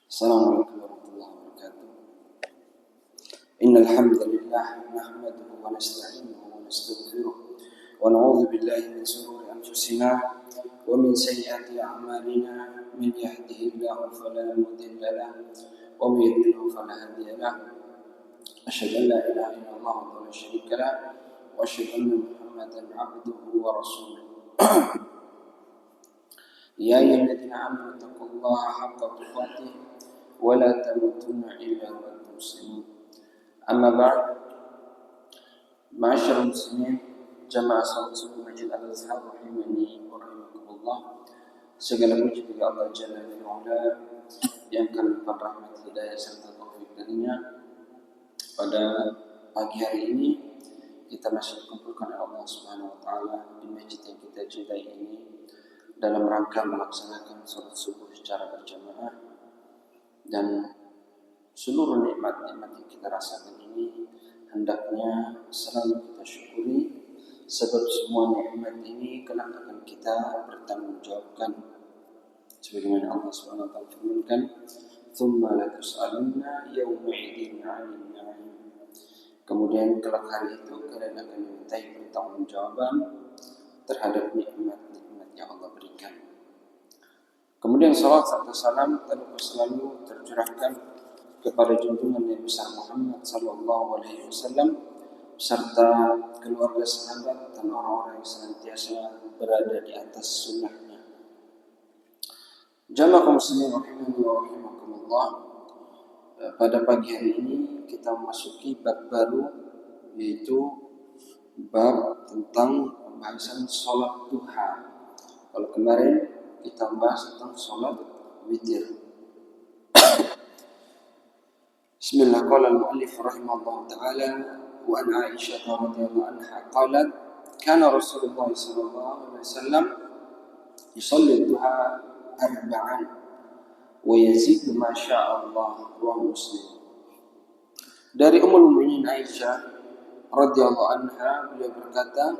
Assalamualaikum warahmatullahi wabarakatuh. Innal hamdalillah nahmaduhu wa nasta'inuhu wa nastaghfiruh wa na'udzu billahi min shururi anfusina wa min sayyiati a'malina. Man yahdihillahu fala mudilla lahu wa man yudlil fala hadiya lahu. Asyhadu an la ilaha illallah wa la syarika lahu wa asyhadu anna Muhammadan 'abduhu wa rasuluh. Ya ayyuhalladzina amanu taqullaha haqqa tuqatih wa la tamutunna illa wa antum muslimun. Amma ba'd. Ma'asyiral muslimin, jamaah salat subuh Masjid Al-Azhar rahimani wa rahimakumullah. Segala puji bagi Allah Jalla wa'ala yang kami rahmat hidayah serta taufik darinya. Pada pagi hari ini kita masih dikumpulkan oleh Allah Subhanahu wa taala di masjid yang kita cintai ini dalam rangka melaksanakan salat subuh secara berjamaah, dan seluruh nikmat-nikmat yang kita rasakan ini hendaknya selalu kita syukuri, sebab semua nikmat ini kelak akan kita bertanggungjawabkan. Sebagaimana Allah Subhanahu wa taala firmankan, "Tsumma latus'alunna yawma idzin 'anil na'im." Kemudian kelak hari itu kalian akan dimintai pertanggungjawaban terhadap nikmat-nikmat yang Allah berikan. Kemudian salat serta salam selalu tercurahkan kepada junjungan Nabi besar Muhammad sallallahu alaihi wasallam serta keluarga, sahabat dan orang-orang yang senantiasa berada di atas sunnahnya. Jamaah kaum muslimin rahimani wa rahimakumullah. Pada pagi hari ini kita memasuki bab baru, yaitu bab tentang pembahasan sholat duha. Kalau kemarin kita bahas tentang sholat witir. Bismillah. Qala al-mu'allif rahimahullah ta'ala wa an Aisyah radhiyallahu anha qalat kana Rasulullah sallallahu alaihi wasallam yusalli duha arba'an wa yazid ma syaa Allah, rawahu Muslim. Dari Ummul Mukminin Aisyah radhiyallahu anha, beliau berkata,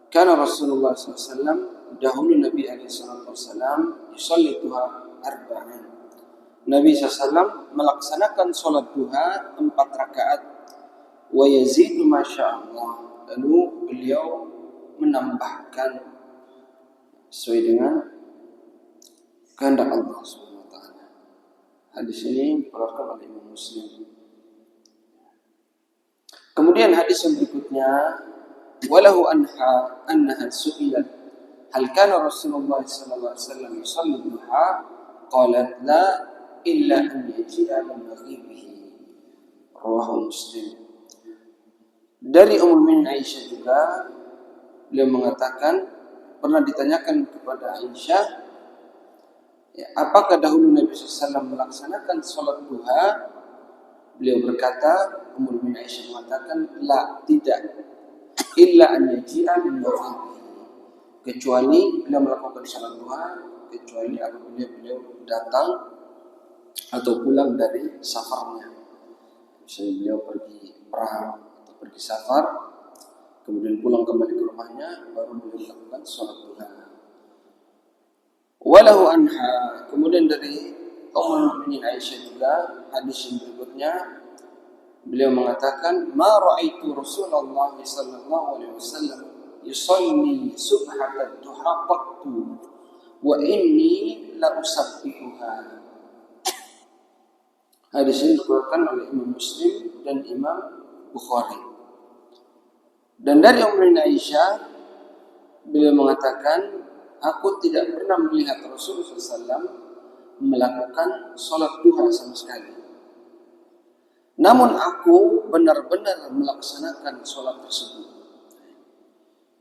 kana Rasulullah sallallahu alaihi wasallam, dahulu Nabi SAW yusalli duha arba'an. Nabi SAW melaksanakan sholat duha 4 rakaat. Wa yazidu masya'allah. Lalu beliau menambahkan sesuai dengan kehendak Allah SWT. Hadis ini dikeluarkan oleh Imam Muslim. Kemudian hadis yang berikutnya, walahu annaha su'ilat hal kana Rasulullah sallallahu alaihi wasallam yusalli duha, qalat la illa an yaji'a min maghibihi, rawahu Muslim. Dari Ummul Mukminin Aisyah juga, beliau mengatakan pernah ditanyakan kepada Aisyah, apakah dahulu Nabi SAW melaksanakan sholat duha? Beliau berkata, Ummul Mukminin Aisyah mengatakan, la, tidak, illa an yaji'a min maghibihi, kecuali beliau melakukan sholat duha kecuali apabila beliau datang atau pulang dari safarnya. Misalnya beliau pergi perang atau pergi safar, kemudian pulang kembali ke rumahnya, baru beliau melakukan sholat duha. Walahu anha, kemudian dari Ummul Mukminin Aisyah juga, hadis yang berikutnya, beliau mengatakan, ma ra'aitu Rasulullah sallallahu alaihi wasallam yusalli subhatat duha qattu wa inni la usabbihuha. Hadis ini dikeluarkan oleh Imam Muslim dan Imam Bukhari. Dan dari Ummul Aisyah, beliau mengatakan, aku tidak pernah melihat Rasulullah SAW melakukan sholat duha sama sekali. Namun aku benar-benar melaksanakan sholat tersebut.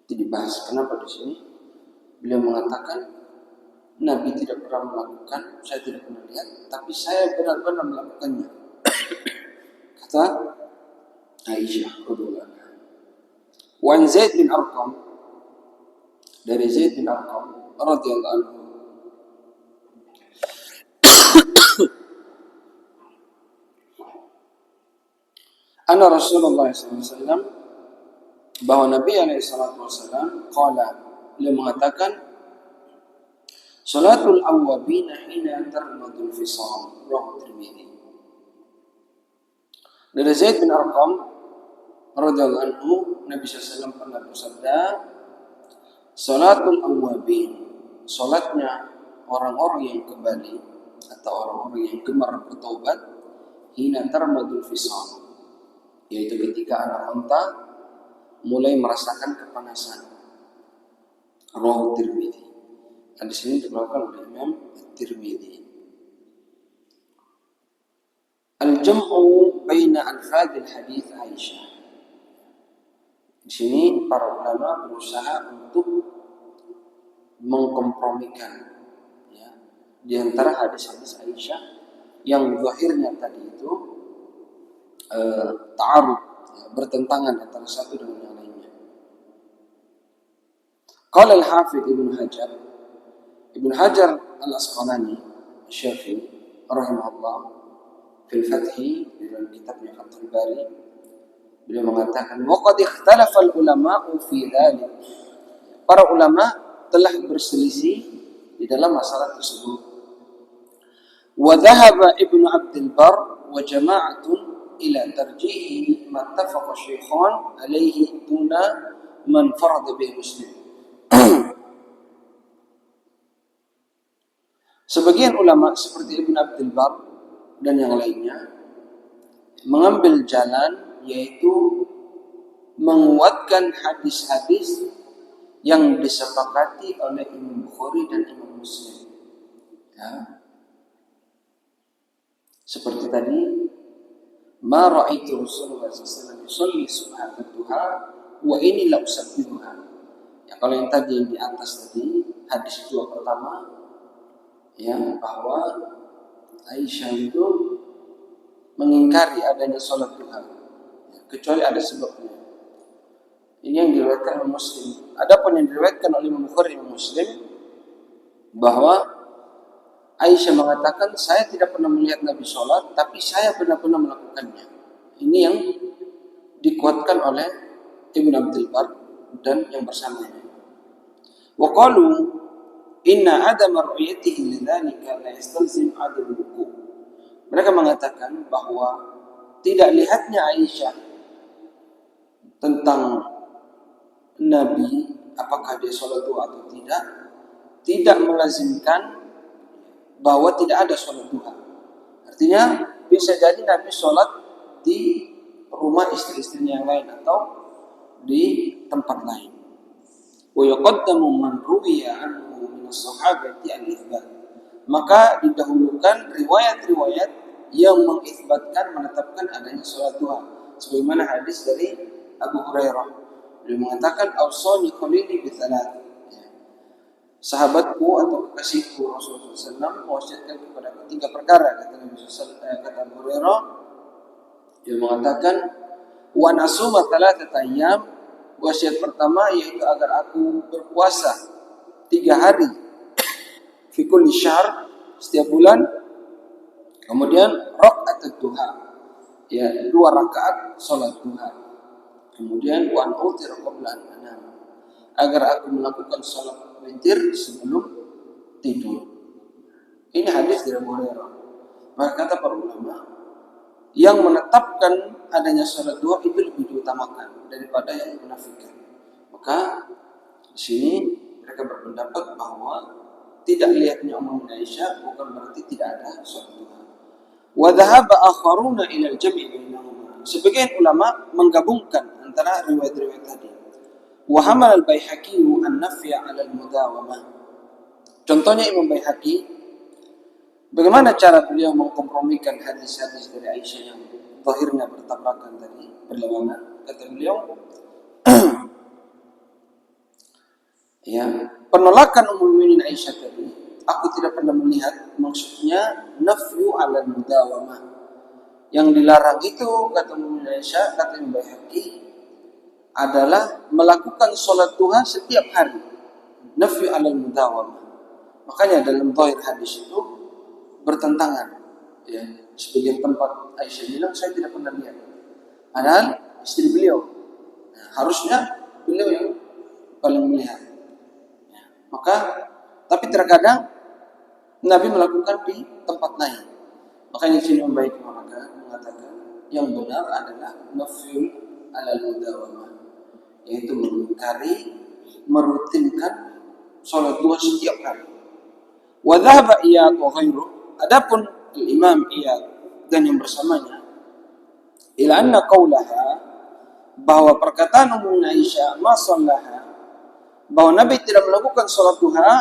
Itu dibahas. Kenapa di sini? Beliau mengatakan, Nabi tidak pernah melakukan, saya tidak pernah lihat, tapi saya benar-benar melakukannya. Kata Aisyah radhiyallahu anha. Wa Zaid bin Arqam, dari Zaid bin Arqam radhiyallahu anhu, anna Rasulullah SAW, bahwa Nabi SAW qala, beliau mengatakan, Salatul awwabina hina tarmadul fisam, rawahu Tirmidzi. Dari Zaid bin Arqam radhiyallahu anhu, Nabi SAW pernah bersabda, salatul awwabin, salatnya orang-orang yang kembali atau orang-orang yang gemar bertaubat, hina tarmadul fisam, yaitu ketika anak unta mulai merasakan kepanasan. Rawahu Tirmidzi. Hadis ini dikeluarkan oleh Imam Tirmidzi. Al-jam'u baina alfadil hadis Aisyah. Di sini para ulama berusaha untuk mengkompromikan, ya, di antara hadis-hadis Aisyah yang zahirnya tadi itu ta'arud, ya, bertentangan antara satu dengan yang lainnya. Qala al-Hafidz Ibnu Hajar al-Asqalani Syafi'i rahimahullah fil Fathi, dalam kitabnya Fathul Bari, beliau mengatakan waqad ikhtalafa al-ulama'u fi dzalik. Para ulama telah berselisih di dalam masalah tersebut. Wa dhahaba Ibnu Abdul Barr wa jama'atun ila tarjihi ma ittafaqa syaykhan alaihi duna man farada bihi Muslim. Sebagian ulama seperti Ibn Abdul Barr dan yang lainnya mengambil jalan yaitu menguatkan hadis-hadis yang disepakati oleh Imam Bukhari dan Imam Muslim. Ya. Seperti tadi, ma ra'aitu Rasulullah sallallahu alaihi wasallam yusalli subhanahu duha wa inni la usabbihuha. Ya, kalau yang tadi yang di atas tadi, hadis dua pertama, ya, bahwa Aisyah itu mengingkari adanya sholat duha, ya, kecuali ada sebabnya. Ini yang diriwayatkan oleh Muslim. Adapun yang diriwayatkan oleh Imam Bukhari dan Muslim, bahwa Aisyah mengatakan, saya tidak pernah melihat Nabi sholat, tapi saya benar-benar melakukannya. Ini yang dikuatkan oleh Ibn Abdul Barr dan yang bersamanya. Wa qalu inna adama ru'yatihi lidzalika la yastalzim adam wuqu'. Mereka mengatakan bahwa tidak lihatnya Aisyah tentang Nabi, apakah dia sholat duha atau tidak melazimkan bahwa tidak ada sholat duha. Artinya bisa jadi Nabi sholat di rumah istri-istrinya yang lain atau di tempat lain. Wa yuqaddamu man ruwiya anhu min as-sahabati al-itsbat. Maka didahulukan riwayat-riwayat yang mengisbatkan, menetapkan adanya sholat duha. Sebagaimana hadis dari Abu Hurairah, beliau mengatakan awsani khalili bi thalath. Sahabatku atau kekasihku Rasulullah SAW mewasiatkan kepada tiga perkara, kata Nabi SAW, kata Abu Hurairah, dia mengatakan wa nasuma thalathata ayyam. Wasiat pertama yaitu agar aku berpuasa 3 hari fi kulli syahr, setiap bulan. Kemudian rakaat duha, ya, 2 rakaat salat duha. Kemudian wa utir qabla an anam, agar aku melakukan salat witir sebelum tidur. Ini hadis dari Abu Hurairah. Maka kata para ulama, yang menetapkan adanya salat duha itu lebih diutamakan daripada yang menafikan. Maka di sini mereka berpendapat bahwa tidak lihatnya Ummu Aisyah bukan berarti tidak ada salat duha. Wa dhahaba akharuna ila al-jam'i bainahuma. Sebagian ulama menggabungkan antara riwayat-riwayat tadi. Wa hamal al-Baihaqi an-nafya 'ala al-mudawamah. Contohnya Imam Baihaqi, bagaimana cara beliau mengkompromikan hadis-hadis dari Aisyah yang zahirnya bertabrakan tadi, berlawanan. Kata beliau, ya, penolakan Ummul Mukminin Aisyah tadi, aku tidak pernah melihat maksudnya nafyu 'ala al-mudawamah. Yang dilarang itu, kata Ummul Mukminin Aisyah, kata Imam Baihaqi, adalah melakukan sholat duha setiap hari. Nafyu 'ala al-mudawamah. Makanya dalam zahir hadis itu bertentangan. Ya, sebagian tempat Aisyah bilang saya tidak pernah lihat. Padahal istri beliau. Nah, harusnya beliau yang paling melihat. Ya, maka tapi terkadang Nabi melakukan di tempat lain. Makanya sini membaik mengatakan yang benar adalah nafyul alal mudawamah, yaitu mengingkari merutinkan sholat duha setiap hari. Wa dhahaba Iyad wa ghairuh, adapun Imam Iyad dan yang bersamanya, ila anna qaulaha, bahwa perkataan Ummu Aisyah ma shallaha, bahwa Nabi tidak melakukan sholat duha,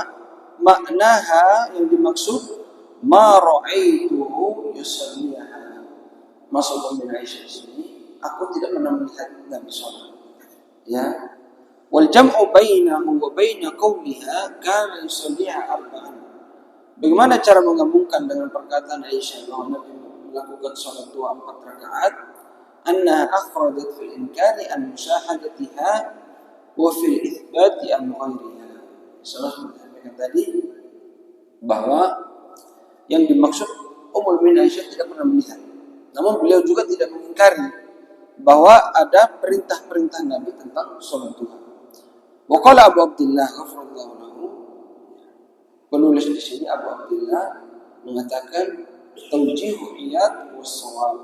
maknaha yang dimaksud ma ra'aituhu yusalliha. Maksud Ummu Aisyah di sini, aku tidak pernah melihat Nabi sholat. Ya. Wal jam'u bainahu wa baina qawliha kana yusalliha arba'an. Bagaimana cara menggabungkan dengan perkataan Aisyah bahwa Nabi melakukan sholat duha 4 rakaat? Annaha akhradat fil inkari an musyahadatiha wa fil itsbati an ghairiha. Salah sampaikan tadi bahwa yang dimaksud Ummul Mukminin Aisyah tidak pernah melihat. Namun beliau juga tidak mengingkari bahwa ada perintah-perintah Nabi tentang sholat duha. Wa qala Abu Abdullah ghafurallahu lahu, penulis di sini Abu Abdullah mengatakan tawjihu Iyad was-shawab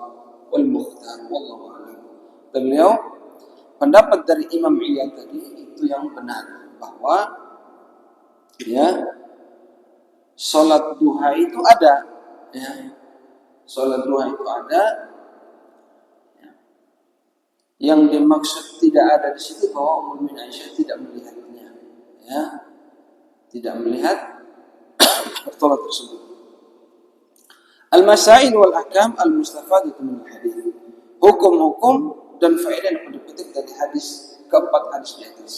wal mukhtar wallahu a'lam. Beliau pendapat dari Imam Iyad tadi itu yang benar, bahwa ya sholat duha itu ada, ya sholat duha itu ada. Yang dimaksud tidak ada di situ bahwa Ummul Mukminin Aisyah tidak melihatnya, ya, tidak melihat sholat tersebut. Al-masail wal ahkam al-mustafadatu min hadis. Hukum-hukum dan faedah yang dipetik dari hadis, keempat hadis di atas.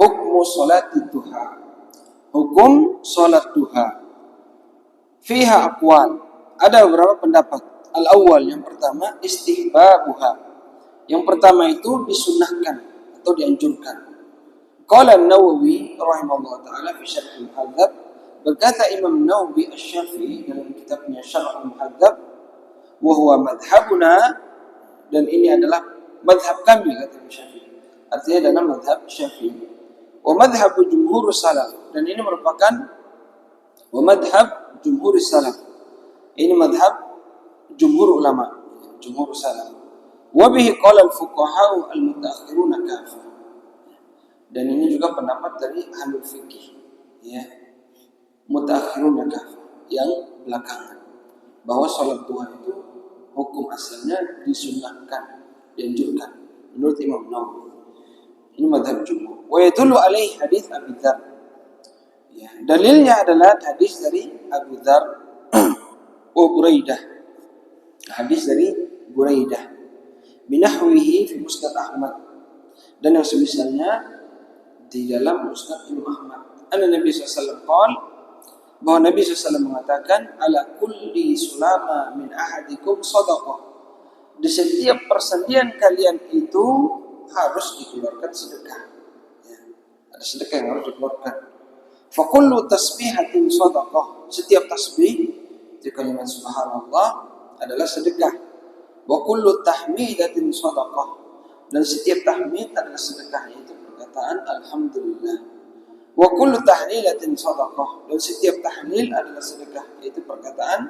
Hukmu salat duha. Hukum salat duha. Fiha aqwal. Ada beberapa pendapat. Al-awwal, yang pertama, istihbabuha. Yang pertama itu disunnahkan atau dianjurkan. Qala An-Nawawi rahimahullah taala fi Syarh Al-Muhadzab, berkata Imam Nawawi Asy-Syafi'i dalam kitabnya Syarh Al-Muhadzab, wa huwa madhhabuna, dan ini adalah madhab kami, kata Syafi'i. Artinya adalah madhab Syafi'i. Wa madhhab jumhur salaf, dan ini merupakan wa madhab jumhur salaf. Ini madhab jumhur ulama, jumhur salaf. Wa bihi qala al-fuqaha al-mutaakhiruna kafah. Dan ini juga pendapat dari ahli fikih, ya. Mutaakhiruna kafah, yang belakangan, bahwa salat duha itu hukum asalnya disunnahkan, dianjurkan menurut Imam Nawawi. Ini mazhab jumhur. Wa yadullu alaihi hadis Abu Dzar. Ya, dalilnya adalah hadis dari Abu Dzar wa Buraidah. Hadis dari Buraidah binahwihi fi Musnad Ahmad, dan yang semisalnya di dalam Musnad Imam Ahmad. Anna Nabi sallallahu alaihi wasallam bahwa Nabi SAW mengatakan, ala kulli sulama min ahadikum sadaqah, di setiap persendian kalian itu harus dikeluarkan sedekah, ya, ada sedekah yang harus dikeluarkan. Fa kullu tasbihatin sadaqah, setiap tasbih di kalimat subhanallah adalah sedekah. Wa kullu tahmidatin sadaqah, dan setiap tahmid adalah sedekah, yaitu perkataan alhamdulillah. Wa kullu tahlilatin sadaqah, dan setiap tahlil adalah sedekah, yaitu perkataan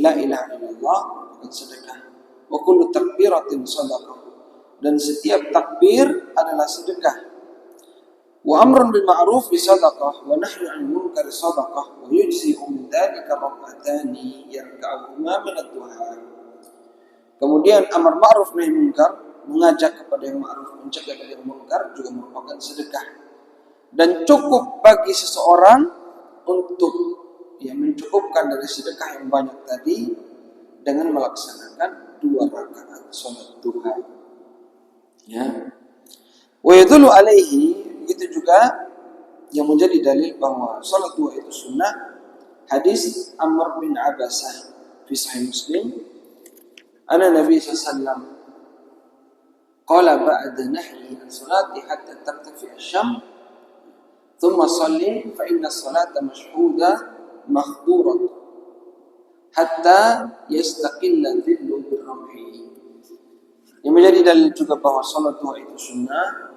la ilaha illallah, bukan sedekah. Wa kullu takbiratin sadaqah, dan setiap takbir adalah sedekah. Wa amrun bil ma'ruf bi sadaqah, wa nahyun 'anil munkar sadaqah, wa yujzi'u min dzalika rak'atani yarka'uhuma min ad-duha. Kemudian amar ma'ruf nahi munkar, mengajak kepada yang ma'ruf, mencegah dari yang munkar, juga merupakan sedekah. Dan cukup bagi seseorang untuk mencukupkan dari sedekah yang banyak tadi dengan melaksanakan 2 rakaat salat duha. Ya. Wa yadullu alaihi, begitu juga yang menjadi dalil bahwa salat duha itu sunnah, hadis Amr bin Abasah fi Sahih Muslim, anna Nabi sallallahu alaihi wasallam qala ba'da nahyi as-salati hatta tartafi asy-syams thumma shalli fa inna as-salata mashhuda mahdhurat hatta yastaqilla dhillu birramhi. Yang menjadi dalil juga bahwa salat duha itu sunnah,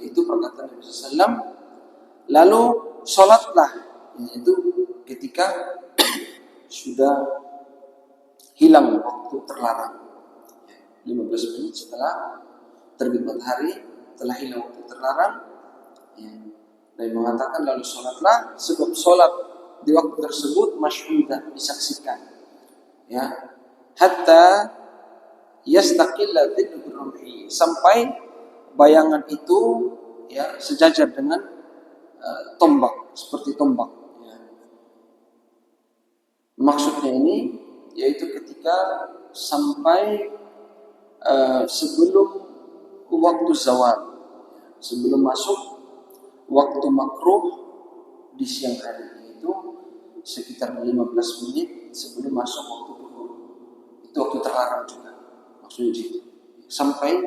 itu perkataan Nabi sallallahu alaihi wasallam, lalu salatlah, yaitu ketika sudah hilang waktu terlarang. 15 menit setelah terbit matahari, telah hilang waktu terlarang, ya. Dan mengatakan lalu sholatlah, sebab sholat di waktu tersebut masyhudah, disaksikan, ya, hatta yastaqilla dhillu birrumhi, sampai bayangan itu ya sejajar dengan tombak, seperti tombak, ya. Maksudnya ini yaitu ketika sampai sebelum waktu zawal, sebelum masuk waktu makruh di siang hari, itu sekitar 15 menit sebelum masuk waktu duhur. Itu waktu terlarang juga, maksudnya gitu. Sampai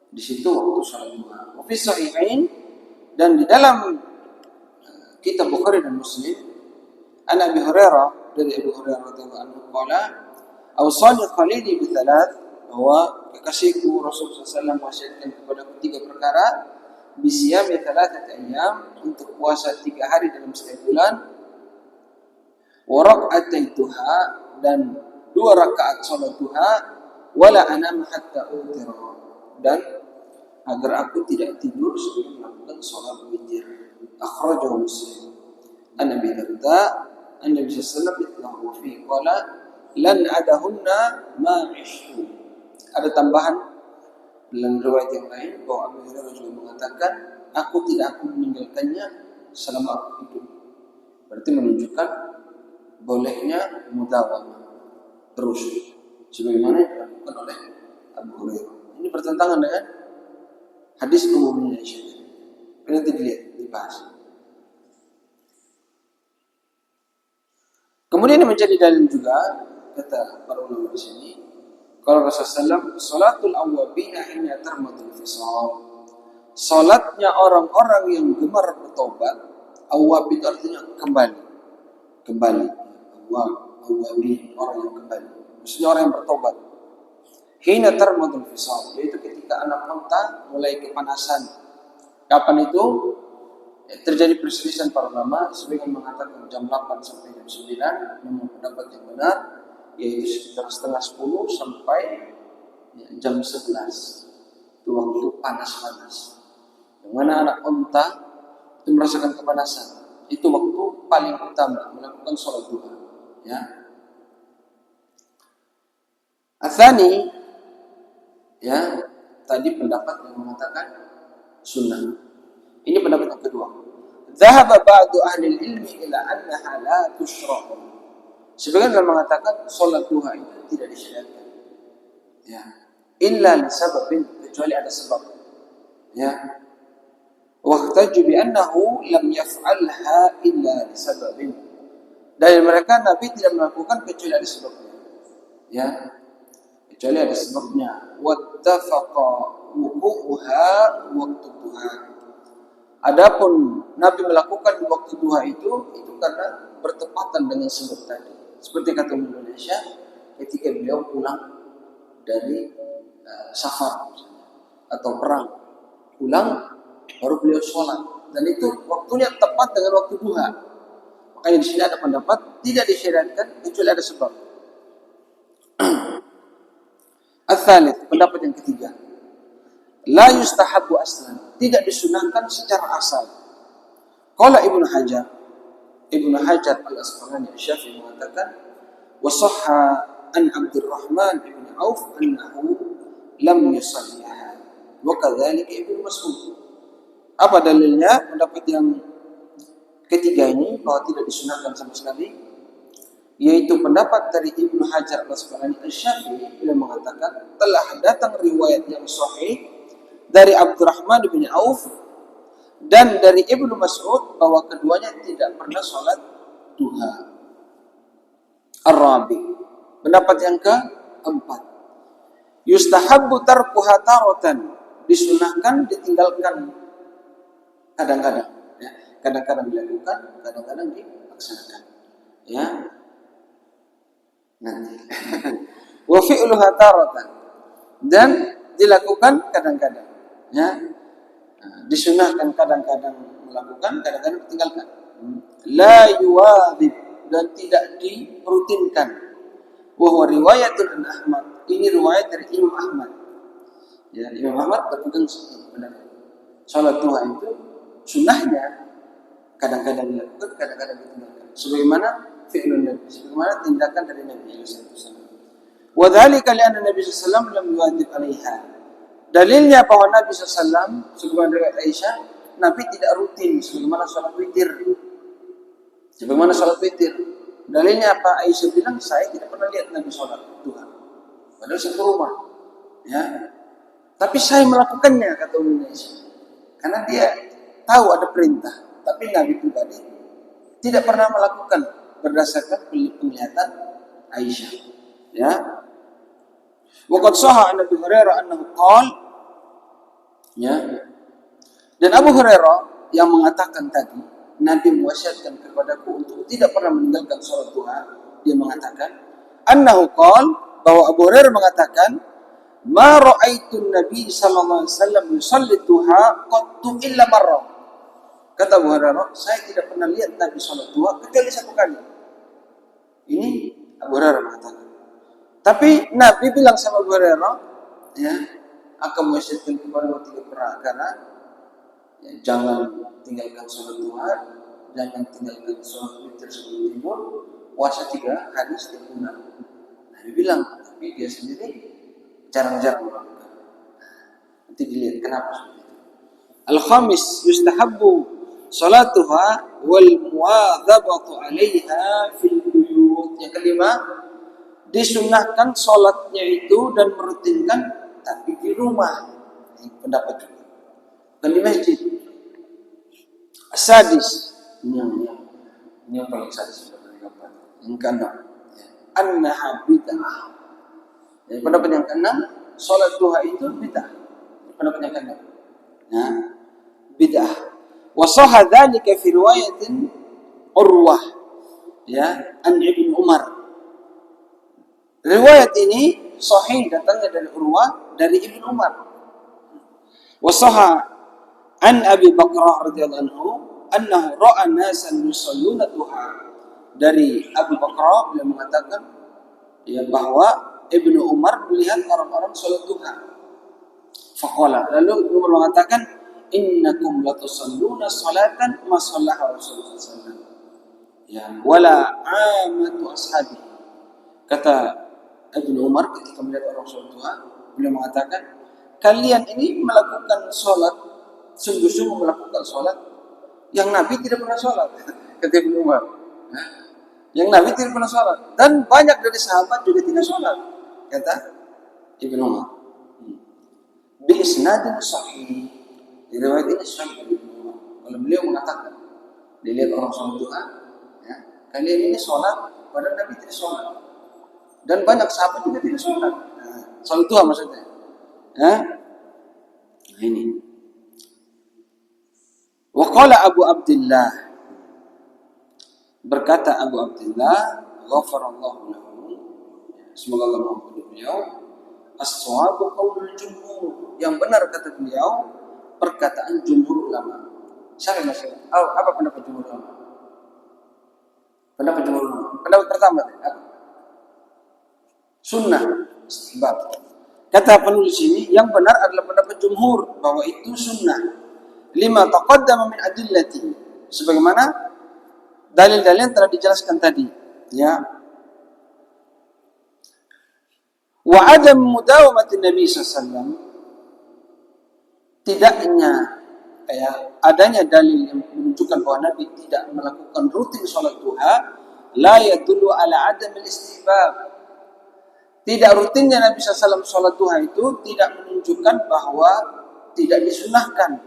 di situ waktu salat duha. Fi sahihain, dan di dalam kitab Bukhari dan Muslim, an Abi Hurairah, dari Abu Hurairah radhiyallahu anhu qala, awsani khalili bi thalath, bahwa kekasihku Rasulullah SAW wasiatkan kepadaku 3 perkara, bisiyami thalathati ayyam, untuk puasa 3 hari dalam setiap bulan, wa rak'atai duha, dan 2 rakaat salat duha, wala anam hatta utira, dan agar aku tidak tidur sebelum melakukan salat witir. Akhrajahu Muslim. An Abi Darda, An-Nabi sallallahu alaihi wasallam fi qala lan adahunna ma ishtu. Ada tambahan dalam riwayat yang lain bahwa Abu Hurairah juga mengatakan, aku tidak akan meninggalkannya selama aku hidup. Berarti menunjukkan bolehnya mudawamah, terus sebagaimana yang dilakukan oleh Abu Hurairah. Ini bertentangan dengan hadis umumnya Aisyah. Nanti dilihat, dibahas. Kemudian ini menjadi dalil juga, kata para ulama di sini, kalau Rasulullah SAW, salatul awwabina hina tarmadul fisal, salatnya orang-orang yang gemar bertobat. Awwab itu artinya kembali, awwabin, orang yang kembali, maksudnya orang yang bertobat. Hina tarmadul fisal, yaitu ketika anak unta mulai kepanasan. Kapan itu? Terjadi perselisihan para ulama, sebagian mengatakan jam 8 sampai jam 9, namun pendapat yang benar yaitu sekitar setengah 10 sampai jam 11. Itu waktu panas-panas, yang mana anak unta itu merasakan kepanasan. Itu waktu paling utama melakukan sholat duha, ya. Atsani, ya, tadi pendapat yang mengatakan sunnah. Ini pendapat yang kedua. Dhahaba ba'du ahli ilmi ila annaha la tushra'u. Sebagian orang mengatakan salat duha itu tidak disyariatkan, ya, illa li sababin, kecuali ada sebab, ya. Waqtaju bi annahu lam yaf'alha illa li sababin. Dari mereka Nabi tidak melakukan kecuali ada sebabnya, ya, kecuali ada sebabnya. Wattafaqa wuquha waqtu duha. Adapun Nabi melakukan waktu duha itu karena bertepatan dengan sebab tadi. Seperti kata Indonesia, ketika beliau pulang dari safar atau perang, pulang baru beliau sholat, dan itu waktunya tepat dengan waktu duha. Makanya di sini ada pendapat tidak disyariatkan kecuali ada sebab. Ats-tsalits, pendapat yang ketiga, la yustahabbu aslan, tidak disunahkan secara asal. Qala Ibnu Hajar al-Asqalani Asy-Syafi'i mengatakan, wa sahha an Abdurrahman bin Auf annahu lam yusalliha, wa kadzalika Ibnu Mas'ud. Apa dalilnya? Pendapat yang ketiga ini bahwa tidak disunahkan sama sekali, yaitu pendapat dari Ibnu Hajar al-Asqalani Asy-Syafi'i yang mengatakan telah datang riwayat yang sahih dari Abdurrahman bin Auf dan dari Ibnu Mas'ud bahwa keduanya tidak pernah sholat duha. Ar-Rabi, pendapat yang keempat, yustahabbu tarkuha taratan, disunahkan ditinggalkan kadang-kadang, ya. Kadang-kadang dilakukan, kadang-kadang dilaksanakan, ya. Nanti wa fi'luha taratan, dan dilakukan kadang-kadang, ya. Disunahkan kadang-kadang melakukan, kadang-kadang ditinggalkan. la yuwadhib, dan tidak dirutinkan. Wa huwa riwayatun an Ahmad, ini riwayat dari Imam Ahmad. Ya, Imam Ahmad berpegang benar. Salat duha itu sunnahnya kadang-kadang dilakukan, kadang-kadang ditinggalkan. Sebagaimana fi'lun Nabi, sebagaimana tindakan dari Nabi sallallahu alaihi wasallam. Wa dzalika li'anna Nabi sallallahu alaihi wasallam lam yuwadhib 'alaiha. Dalilnya bahwa Nabi sallallahu alaihi wasallam sebagaimana riwayat Aisyah, Nabi tidak rutin sebagaimana salat witir. Sebagaimana salat witir. Dalilnya apa? Aisyah bilang, saya tidak pernah lihat Nabi salat duha. Padahal saya ke rumah. Ya. Tapi saya melakukannya, kata Ummu Aisyah. Karena dia tahu ada perintah. Tapi Nabi pribadi tidak pernah melakukan berdasarkan penglihatan Aisyah. Ya. Wa qad sahha an Abi Hurairah annahu qala, ya. Dan Abu Hurairah yang mengatakan tadi, Nabi mewasiatkan kepadaku untuk tidak pernah meninggalkan salat duha. Dia mengatakan, annahu qala, bahwa Abu Hurairah mengatakan, ma ra'aitu Nabi sallallahu alaihi wasallam yusalli duha qattu illa marrah. Kata Abu Hurairah, saya tidak pernah lihat Nabi salat duha kecuali satu kali. Ini Abu Hurairah mengatakan. Tapi Nabi bilang sama Abu Hurairah, ya, akan mewasiatkan kepada tiga perkara, ya, jangan tinggalkan salat duha, jangan tinggalkan salat witir sebelum tidur, puasa 3 hari setiap bulan. Nabi bilang, tapi dia sendiri jarang-jarang melakukan. Nanti dilihat kenapa seperti itu. Al-khamis yustahabbu salatuha wal muwadhabatu 'alaiha fil buyut. Yang kelima, disunnahkan salatnya itu dan merutinkan tapi di rumah. Ini pendapat juga. Bukan di masjid. Sadis, ini yang paling sadis dari keempat. Yang keenam, annaha bid'ah. Jadi pendapat yang keenam, salat duha itu bid'ah. Pendapat yang keenam, ya, bid'ah. Wa sahha dzalika fi riwayatin Urwah, ya, an Ibnu Umar. Riwayat ini sahih, datangnya dari Urwah dari Ibnu Umar. Wa sahha an Abi Bakrah radhiyallahu anhu annahu ra'a nasan yusalluna duha. Dari Abu Bakrah beliau mengatakan, ya, bahwa Ibnu Umar melihat orang-orang salat duha. Faqala, lalu Ibnu Umar mengatakan, innakum latusalluna salatan ma shallaha Rasulullah sallallahu alaihi wasallam, ya, wala amatu ashabi. Kata Ibnu Umar ketika melihat orang salat duha, beliau mengatakan, kalian ini melakukan salat, sungguh-sungguh melakukan salat yang Nabi tidak pernah salat. Kata Ibnu Umar, yang Nabi tidak pernah salat, dan banyak dari sahabat juga tidak salat. Kata Ibnu Umar, bi isnadin sahih. Riwayat ini sahih dari Ibnu Umar. Kalau beliau mengatakan, dilihat orang salat duha, ya, kalian ini salat padahal Nabi tidak salat, dan banyak sahabat juga tidak salat. Salat duha maksudnya. Ya. Nah, ini. Wa qala Abu Abdullah, berkata Abu Abdullah, ghafarallahu lahu, semoga Allah mengampuni beliau, as-shawabu qaulul jumhur, yang benar kata beliau perkataan jumhur ulama. Siapa maksudnya? Apa pendapat jumhur ulama? Pendapat jumhur ulama. Pendapat pertama apa? Sunnah, istihbab. Kata penulis ini, yang benar adalah pendapat jumhur bahwa itu sunnah. Lima taqaddama min adillati, sebagaimana dalil-dalil yang telah dijelaskan tadi, ya. Wa adam mudawamati Nabi sallallahu alaihi wasallam, tidaknya, ya, adanya dalil yang menunjukkan bahwa Nabi tidak melakukan rutin salat duha, la yadullu ala adam al-istihbab. Tidak rutinnya Nabi SAW salat duha itu tidak menunjukkan bahwa tidak disunnahkan,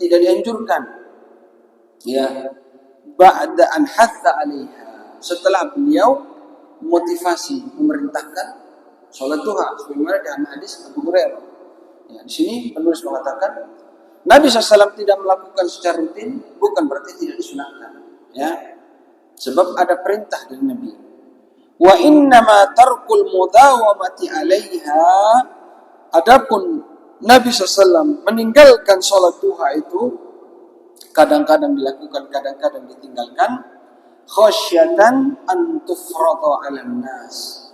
tidak dianjurkan. Ya, ba'da an hatha 'alaiha, setelah beliau motivasi memerintahkan salat duha sebagaimana dalam hadis Abu Hurairah. Ya, di sini penulis mengatakan Nabi SAW tidak melakukan secara rutin bukan berarti tidak disunahkan, ya. Sebab ada perintah dari Nabi. Wa innama tarkul mudawamati 'alaiha, adapun Nabi SAW meninggalkan sholat duha itu kadang-kadang dilakukan, kadang-kadang ditinggalkan. khasyatan an tufrada 'alan nas.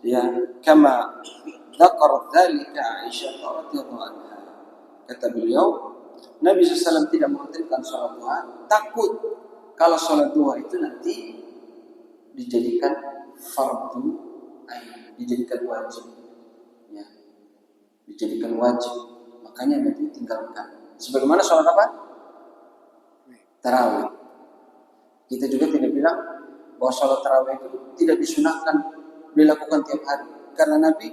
Ya, kama dzakar dzalika Aisyah radhiyallahu anha. Kata beliau, Nabi SAW tidak merutinkan sholat duha, takut kalau sholat duha itu nanti dijadikan fardu ain, dijadikan wajib, ya, dijadikan wajib. Makanya Nabi tinggalkan. Sebagaimana sholat apa? Tarawih. Kita juga tidak bilang bahwa sholat tarawih itu tidak disunahkan dilakukan tiap hari, karena Nabi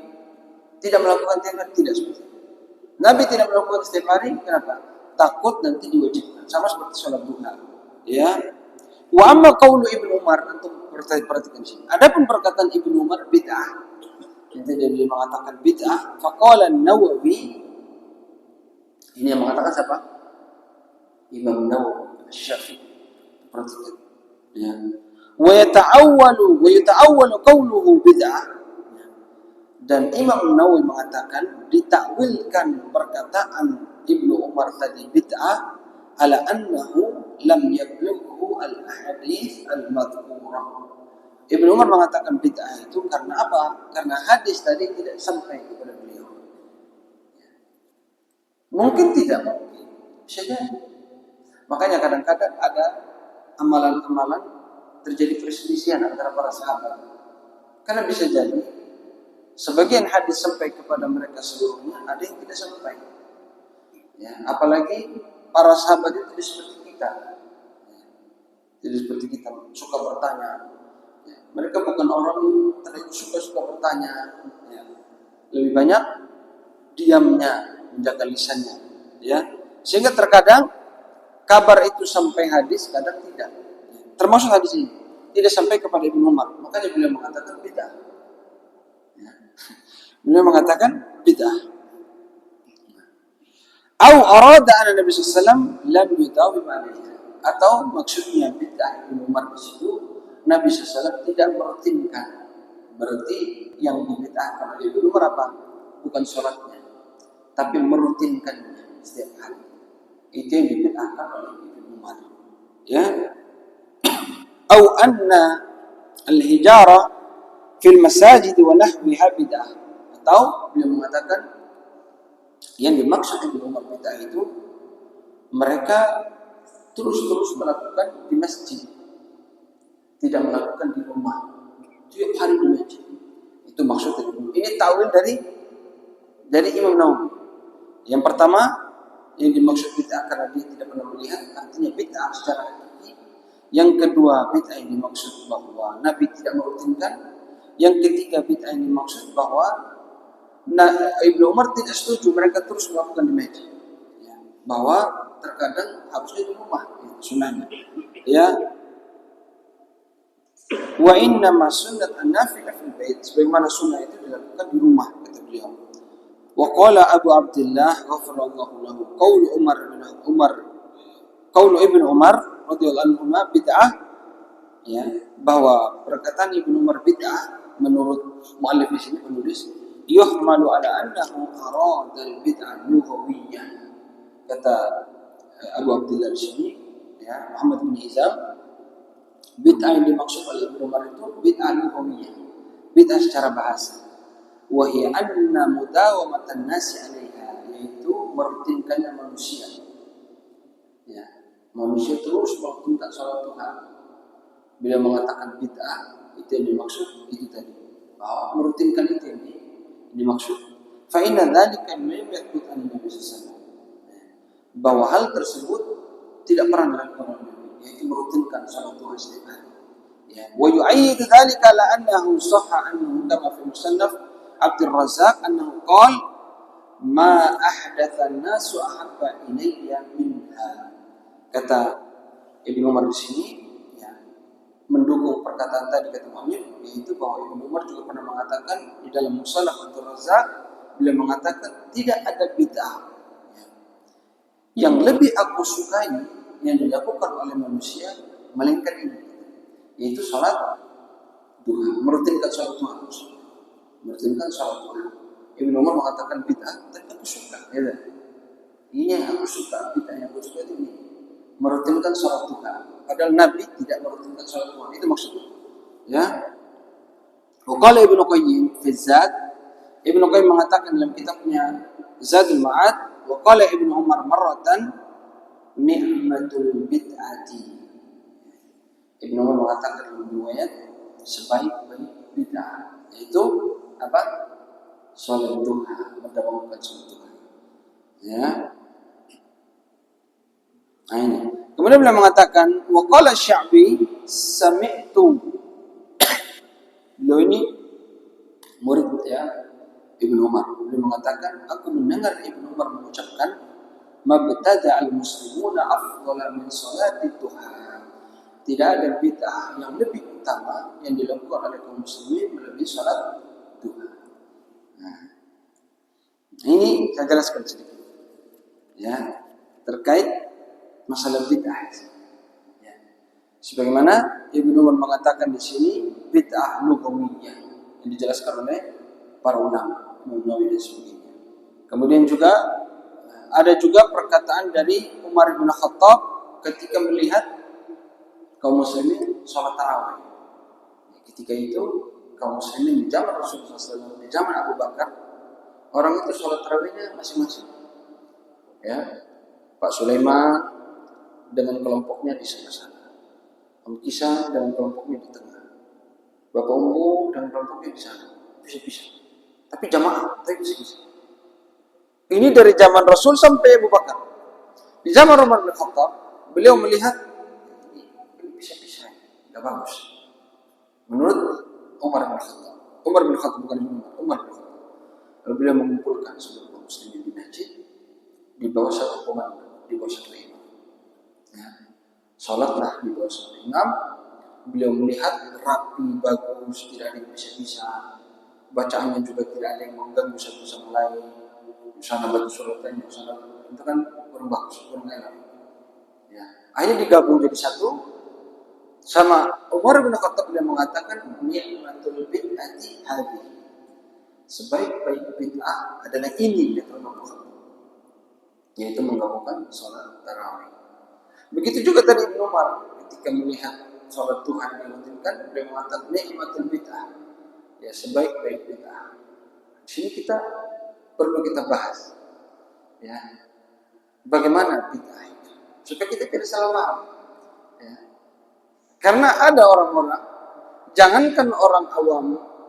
tidak melakukan tiap hari, tidak seperti itu. Nabi tidak melakukan setiap hari, kenapa? Takut nanti diwajibkan, sama seperti sholat duha. Ya. Wa amma qaulu Ibnu Umar, untuk perhatikan sini. Adapun perkataan Ibnu Umar bid'ah, jadi dia mengatakan bid'ah, faqala An-Nawawi, ini yang mengatakan siapa? Imam Nawawi Asy-Syafi'i. Perhatikan. Ya. Wa yata'awwalu qawluhu bid'ah. Dan Imam Nawawi mengatakan ditakwilkan perkataan Ibnu Umar tadi bid'ah ala annahu lam yablughu al-ahadits al-madhkurah. Ibnu Umar mengatakan bid'ah itu karena apa? Karena hadis tadi tidak sampai kepada beliau. Mungkin tidak, mungkin bisa jadi. Makanya kadang-kadang ada amalan-amalan terjadi perselisihan antara para sahabat. Karena bisa jadi sebagian hadis sampai kepada mereka seluruhnya, ada yang tidak sampai. Ya, apalagi para sahabat itu tidak seperti kita. Ya, tidak seperti kita suka bertanya. Ya, mereka bukan orang yang suka bertanya. Ya, lebih banyak diamnya, menjaga lisannya. Ya, sehingga terkadang kabar itu sampai hadis, kadang tidak. Ya, termasuk hadis ini tidak sampai kepada Ibnu Umar. Makanya beliau mengatakan bid'ah. Beliau mengatakan bid'ah. Au arada anna Nabi sallallahu alaihi wasallam lam yudawim 'alaiha. Atau maksudnya bid'ah Ibnu Umar di situ Nabi sallallahu alaihi wasallam tidak merutinkan. Berarti yang dibid'ahkan oleh Ibnu Umar apa? Bukan sholatnya, tapi merutinkannya setiap hari. Itu yang dibid'ahkan oleh Ibnu Umar. Ya. Au anna al-hijara fil masajid wa nahwiha bid'ah. Atau beliau mengatakan yang dimaksud Ibnu Umar bid'ah itu mereka terus melakukan di masjid, tidak melakukan di rumah, tiap hari di masjid. Itu maksud Ibnu. Ini takwil dari Imam Nawawi. Yang pertama yang dimaksud bid'ah karena dia tidak pernah melihat, artinya bid'ah secara hakiki. Yang kedua bid'ah yang dimaksud bahwa Nabi tidak merutinkan. Yang ketiga bid'ah yang dimaksud bahwa Ibnu Umar tidak setuju mereka terus melakukan di masjid, ya, bahwa terkadang harusnya di rumah, ya, sunnahnya. Ya, wa inna ma sunnat an-nafilah fil bait, sebagaimana sunnah itu dilakukan di rumah, kata beliau. Wa qala Abu Abdullah ghafarallahu lahu qaulu Ibnu Umar radhiyallahu anhu bid'ah, ya, bahwa perkataan Ibnu Umar bid'ah menurut muallif di sini, penulis, yuhmalu ala annahu arada al-bid'ah lughawiyyah. Kata Abu Abdullah di sini, ya, Muhammad bin Hizam, bid'ah yang dimaksud oleh Ibnu Umar itu bid'ah lughawiyyah, bid'ah secara bahasa. Wa hiya anna mudawamatan nasi 'alaiha, yaitu merutinkannya manusia. Ya, manusia terus melakukan salat duha. Bila mengatakan bid'ah, itu yang dimaksud itu tadi. Bahwa merutinkan itu yang dimaksud. Fa inna dzalika mimma yathbut an Nabi sallallahu alaihi wasallam. Bahwa hal tersebut tidak pernah dilakukan oleh Nabi, yaitu merutinkan salat duha setiap hari. Ya, wa yu'ayyidu dzalika la annahu sahha annahu kama fi musannaf Abdul Razzaq annahu qala ma ahdatha an-nasu ahabba ilayya minha. Kata Ibnu Umar di sini, ya, mendukung perkataan tadi kata Muhammad, yaitu bahwa Ibnu Umar juga pernah mengatakan di dalam Musannaf Abdul Razzaq, beliau mengatakan tidak ada bid'ah, ya, yang lebih aku sukai yang dilakukan oleh manusia melainkan ini, yaitu salat duha, merutinkan salat duha, merutinkan salat duha. Ibnu Umar mengatakan bid'ah, tapi aku suka, ya. Ini yang aku suka, bid'ah yang aku suka itu ini. merutinkan sholat duha. Padahal Nabi tidak merutinkan sholat duha. Itu maksudnya. Ya. Qala Ibnu Qayyim fi Zad, Ibnu Qayyim mengatakan dalam kitabnya Zadul Ma'ad, wa qala Ibnu Umar marratan ni'matul bid'ati. Ibnu Umar mengatakan dalam riwayat sebaik-baik bid'ah, yaitu apa? Sholat duha, mendapatkan sholat duha. Ya. Nah ini. Kemudian beliau mengatakan wa qala Sya'bi sami'tu. Beliau ini murid ya Ibnu Umar. Beliau mengatakan aku mendengar Ibnu Umar mengucapkan mabtada al-muslimuna afdhala min salati duha. Tidak ada bid'ah yang lebih utama yang dilakukan oleh kaum muslimin melebihi salat duha. Nah, ini saya jelaskan sedikit. Ya, terkait masalah bid'ah. Ya. Sebagaimana Ibnu Umar mengatakan di sini bid'ah lughawiyah yang dijelaskan oleh para ulama, Imam Nawawi dan sebagainya. Kemudian juga ada juga perkataan dari Umar bin Khattab ketika melihat kaum muslimin sholat tarawih. Ketika itu kaum muslimin di zaman Rasulullah SAW, di zaman Abu Bakar, orang itu sholat tarawihnya masing-masing. Ya, Pak Sulaiman dengan kelompoknya di sana, Om Kisah dengan kelompoknya di tengah, Bapak Ummu dengan kelompoknya di sana, bisa-bisa. Tapi jamaah, tapi bisa-bisa. Ini dari zaman Rasul sampai Abu Bakar. Di zaman Umar bin Khattab, beliau melihat ini bisa-bisa, tidak bagus. Menurut Umar bin Khattab, bukan Umar bin Khattab. Lalu beliau mengumpulkan seluruh muslimin di masjid di bawah satu komando, di bawah satu imam. Ya. Sholatlah di bawah satu imam. Beliau melihat rapi, bagus, tidak ada yang bisa-bisa. Bacaannya juga tidak ada yang mengganggu satu sama lain. Di sana baca suratnya, di sana itu kan kurang bagus, kurang enak. Ya. Akhirnya digabung jadi satu. Sama Umar bin Khattab yang mengatakan ni'matul bid'ati hadhihi. Sebaik-baik bid'ah adalah ini kata Umar bin Khattab. Yaitu menggabungkan sholat tarawih. Begitu juga tadi Ibnu Umar ketika melihat sholat Tuhan dirutinkan, beliau mengatakan ni'matul bid'ah. Ya, sebaik-baik bid'ah. Di sini kita perlu kita bahas. Ya. Bagaimana bid'ah itu? Supaya kita tidak salah paham. Ya. Karena ada orang-orang, jangankan orang awam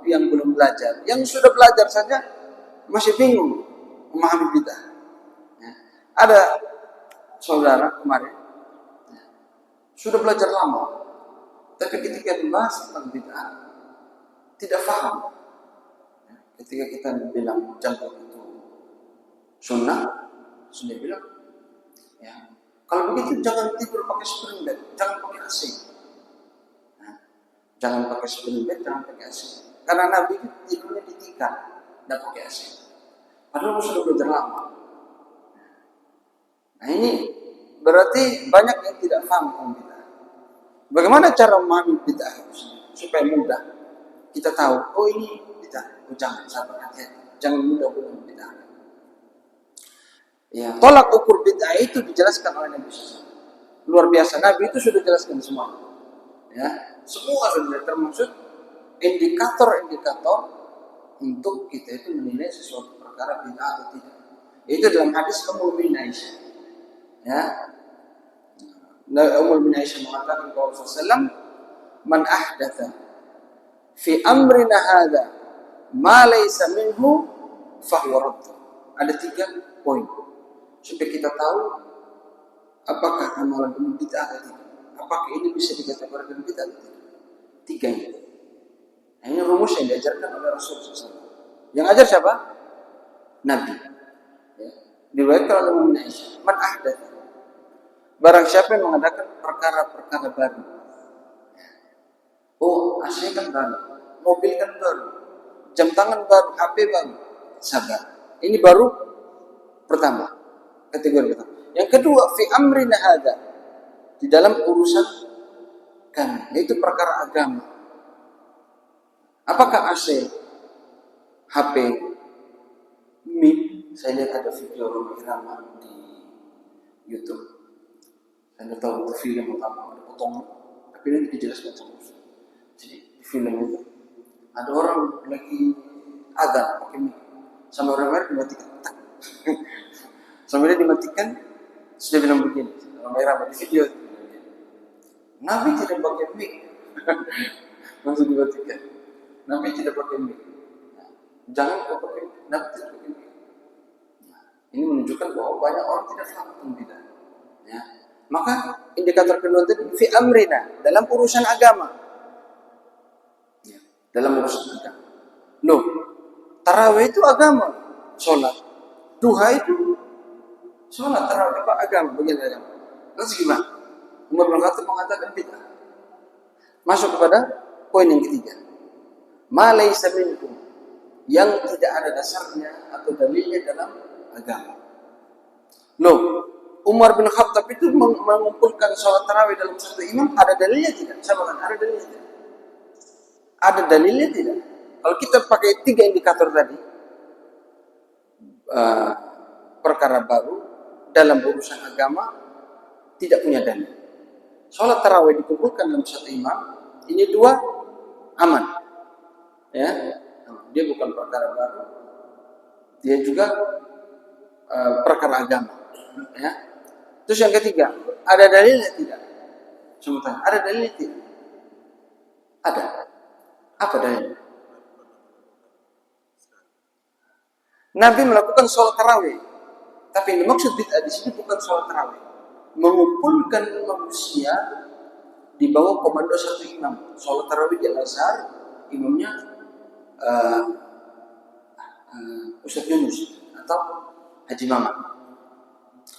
yang belum belajar, yang sudah belajar saja masih bingung memahami bid'ah. Ya. Ada saudara kemarin sudah belajar lama, tapi ketika dibahas tentang bid'ah tidak paham. Ya. Ketika kita bilang jangkau itu sunnah, sudah bilang, ya kalau begitu jangan tidur pakai spring bed, jangan pakai AC. Jangan pakai spring bed, jangan pakai AC. Karena Nabi tidurnya di tikar, tidak pakai AC. Padahal sudah belajar lama. Nah ini berarti banyak yang tidak paham tentang bid'ah. Bagaimana cara memahami bid'ah supaya mudah kita tahu? Oh ini bid'ah. Oh jangan sabar hati-hati. Jangan mudah-mudah bid'ah. Ya, tolak ukur bid'ah itu dijelaskan oleh Nabi SAW. Luar biasa, Nabi itu sudah jelaskan semua. Ya, semua sudah termasuk indikator-indikator untuk kita itu menilai sesuatu perkara bid'ah atau tidak. Itu dalam hadis Ummul bin Aisyah. Ya, Ummul bin Aisyah mengatakan kepada Rasulullah, "Man ahdatha fi amrina hadza ma laysa minhu fahuwa radd." Ada 3 poin supaya kita tahu apakah amalan ini bid'ah atau tidak. Apakah ini bisa dikategorikan bid'ah atau tidak? 3 ini. Nah, ini rumus yang diajarkan oleh Rasulullah SAW. Yang ajar siapa? Nabi. Ya. Diriwayatkan oleh Ummu Aisyah. Man ahdatha. Barang siapa yang mengadakan perkara-perkara baru. Oh, AC kan baru, mobil kan baru, jam tangan baru, HP baru. Sabar. Ini baru pertama, kategori pertama. Yang kedua, fi amrina hadza, di dalam urusan kami, yaitu perkara agama. Apakah AC, HP, mic? Saya lihat ada video Roma Irama di YouTube. Anda tahu itu film pertama ada potongan, tapi ini dijelaskan terus. Jadi di film itu ada orang lagi azan pakai mic, sama orang lain dimatikan. Sambil dia dimatikan, sudah bilang begini, orang merah di video. Nabi tidak pakai mic, langsung dimatikan. Nabi tidak pakai mic. Jangan kau pakai mic. Nabi tidak pakai mic. Ini menunjukkan bahwa banyak orang tidak paham tentang bidah. Ya. Maka indikator kedua tadi fi amrina, dalam urusan agama. Ya. Dalam urusan agama. Loh, tarawih itu agama, sholat. Duha itu sholat, tarawih itu agama, bagian agama. Terus gimana? Umar bin Khattab mengatakan bid'ah. Masuk kepada poin yang ketiga. Ma laysa minkum, yang tidak ada dasarnya atau dalilnya dalam agama. Loh, Umar bin Khattab itu mengumpulkan sholat tarawih dalam satu imam, ada dalilnya tidak? Sama kan, ada dalilnya tidak? Ada dalilnya tidak? Kalau kita pakai tiga indikator tadi, perkara baru dalam urusan agama tidak punya dalil. Sholat tarawih dikumpulkan dalam satu imam, ini dua aman, ya, dia bukan perkara baru, dia juga perkara agama, ya. Terus yang ketiga, ada dalilnya tidak? Sebentar, ada dalilnya tidak? Ada. Apa dalilnya? Nabi melakukan sholat tarawih, tapi yang dimaksud bid'ah di sini bukan sholat tarawih, mengumpulkan manusia di bawah komando satu imam. Sholat tarawih di Al-Azhar, imamnya Ustaz Yunus atau Haji Mamat.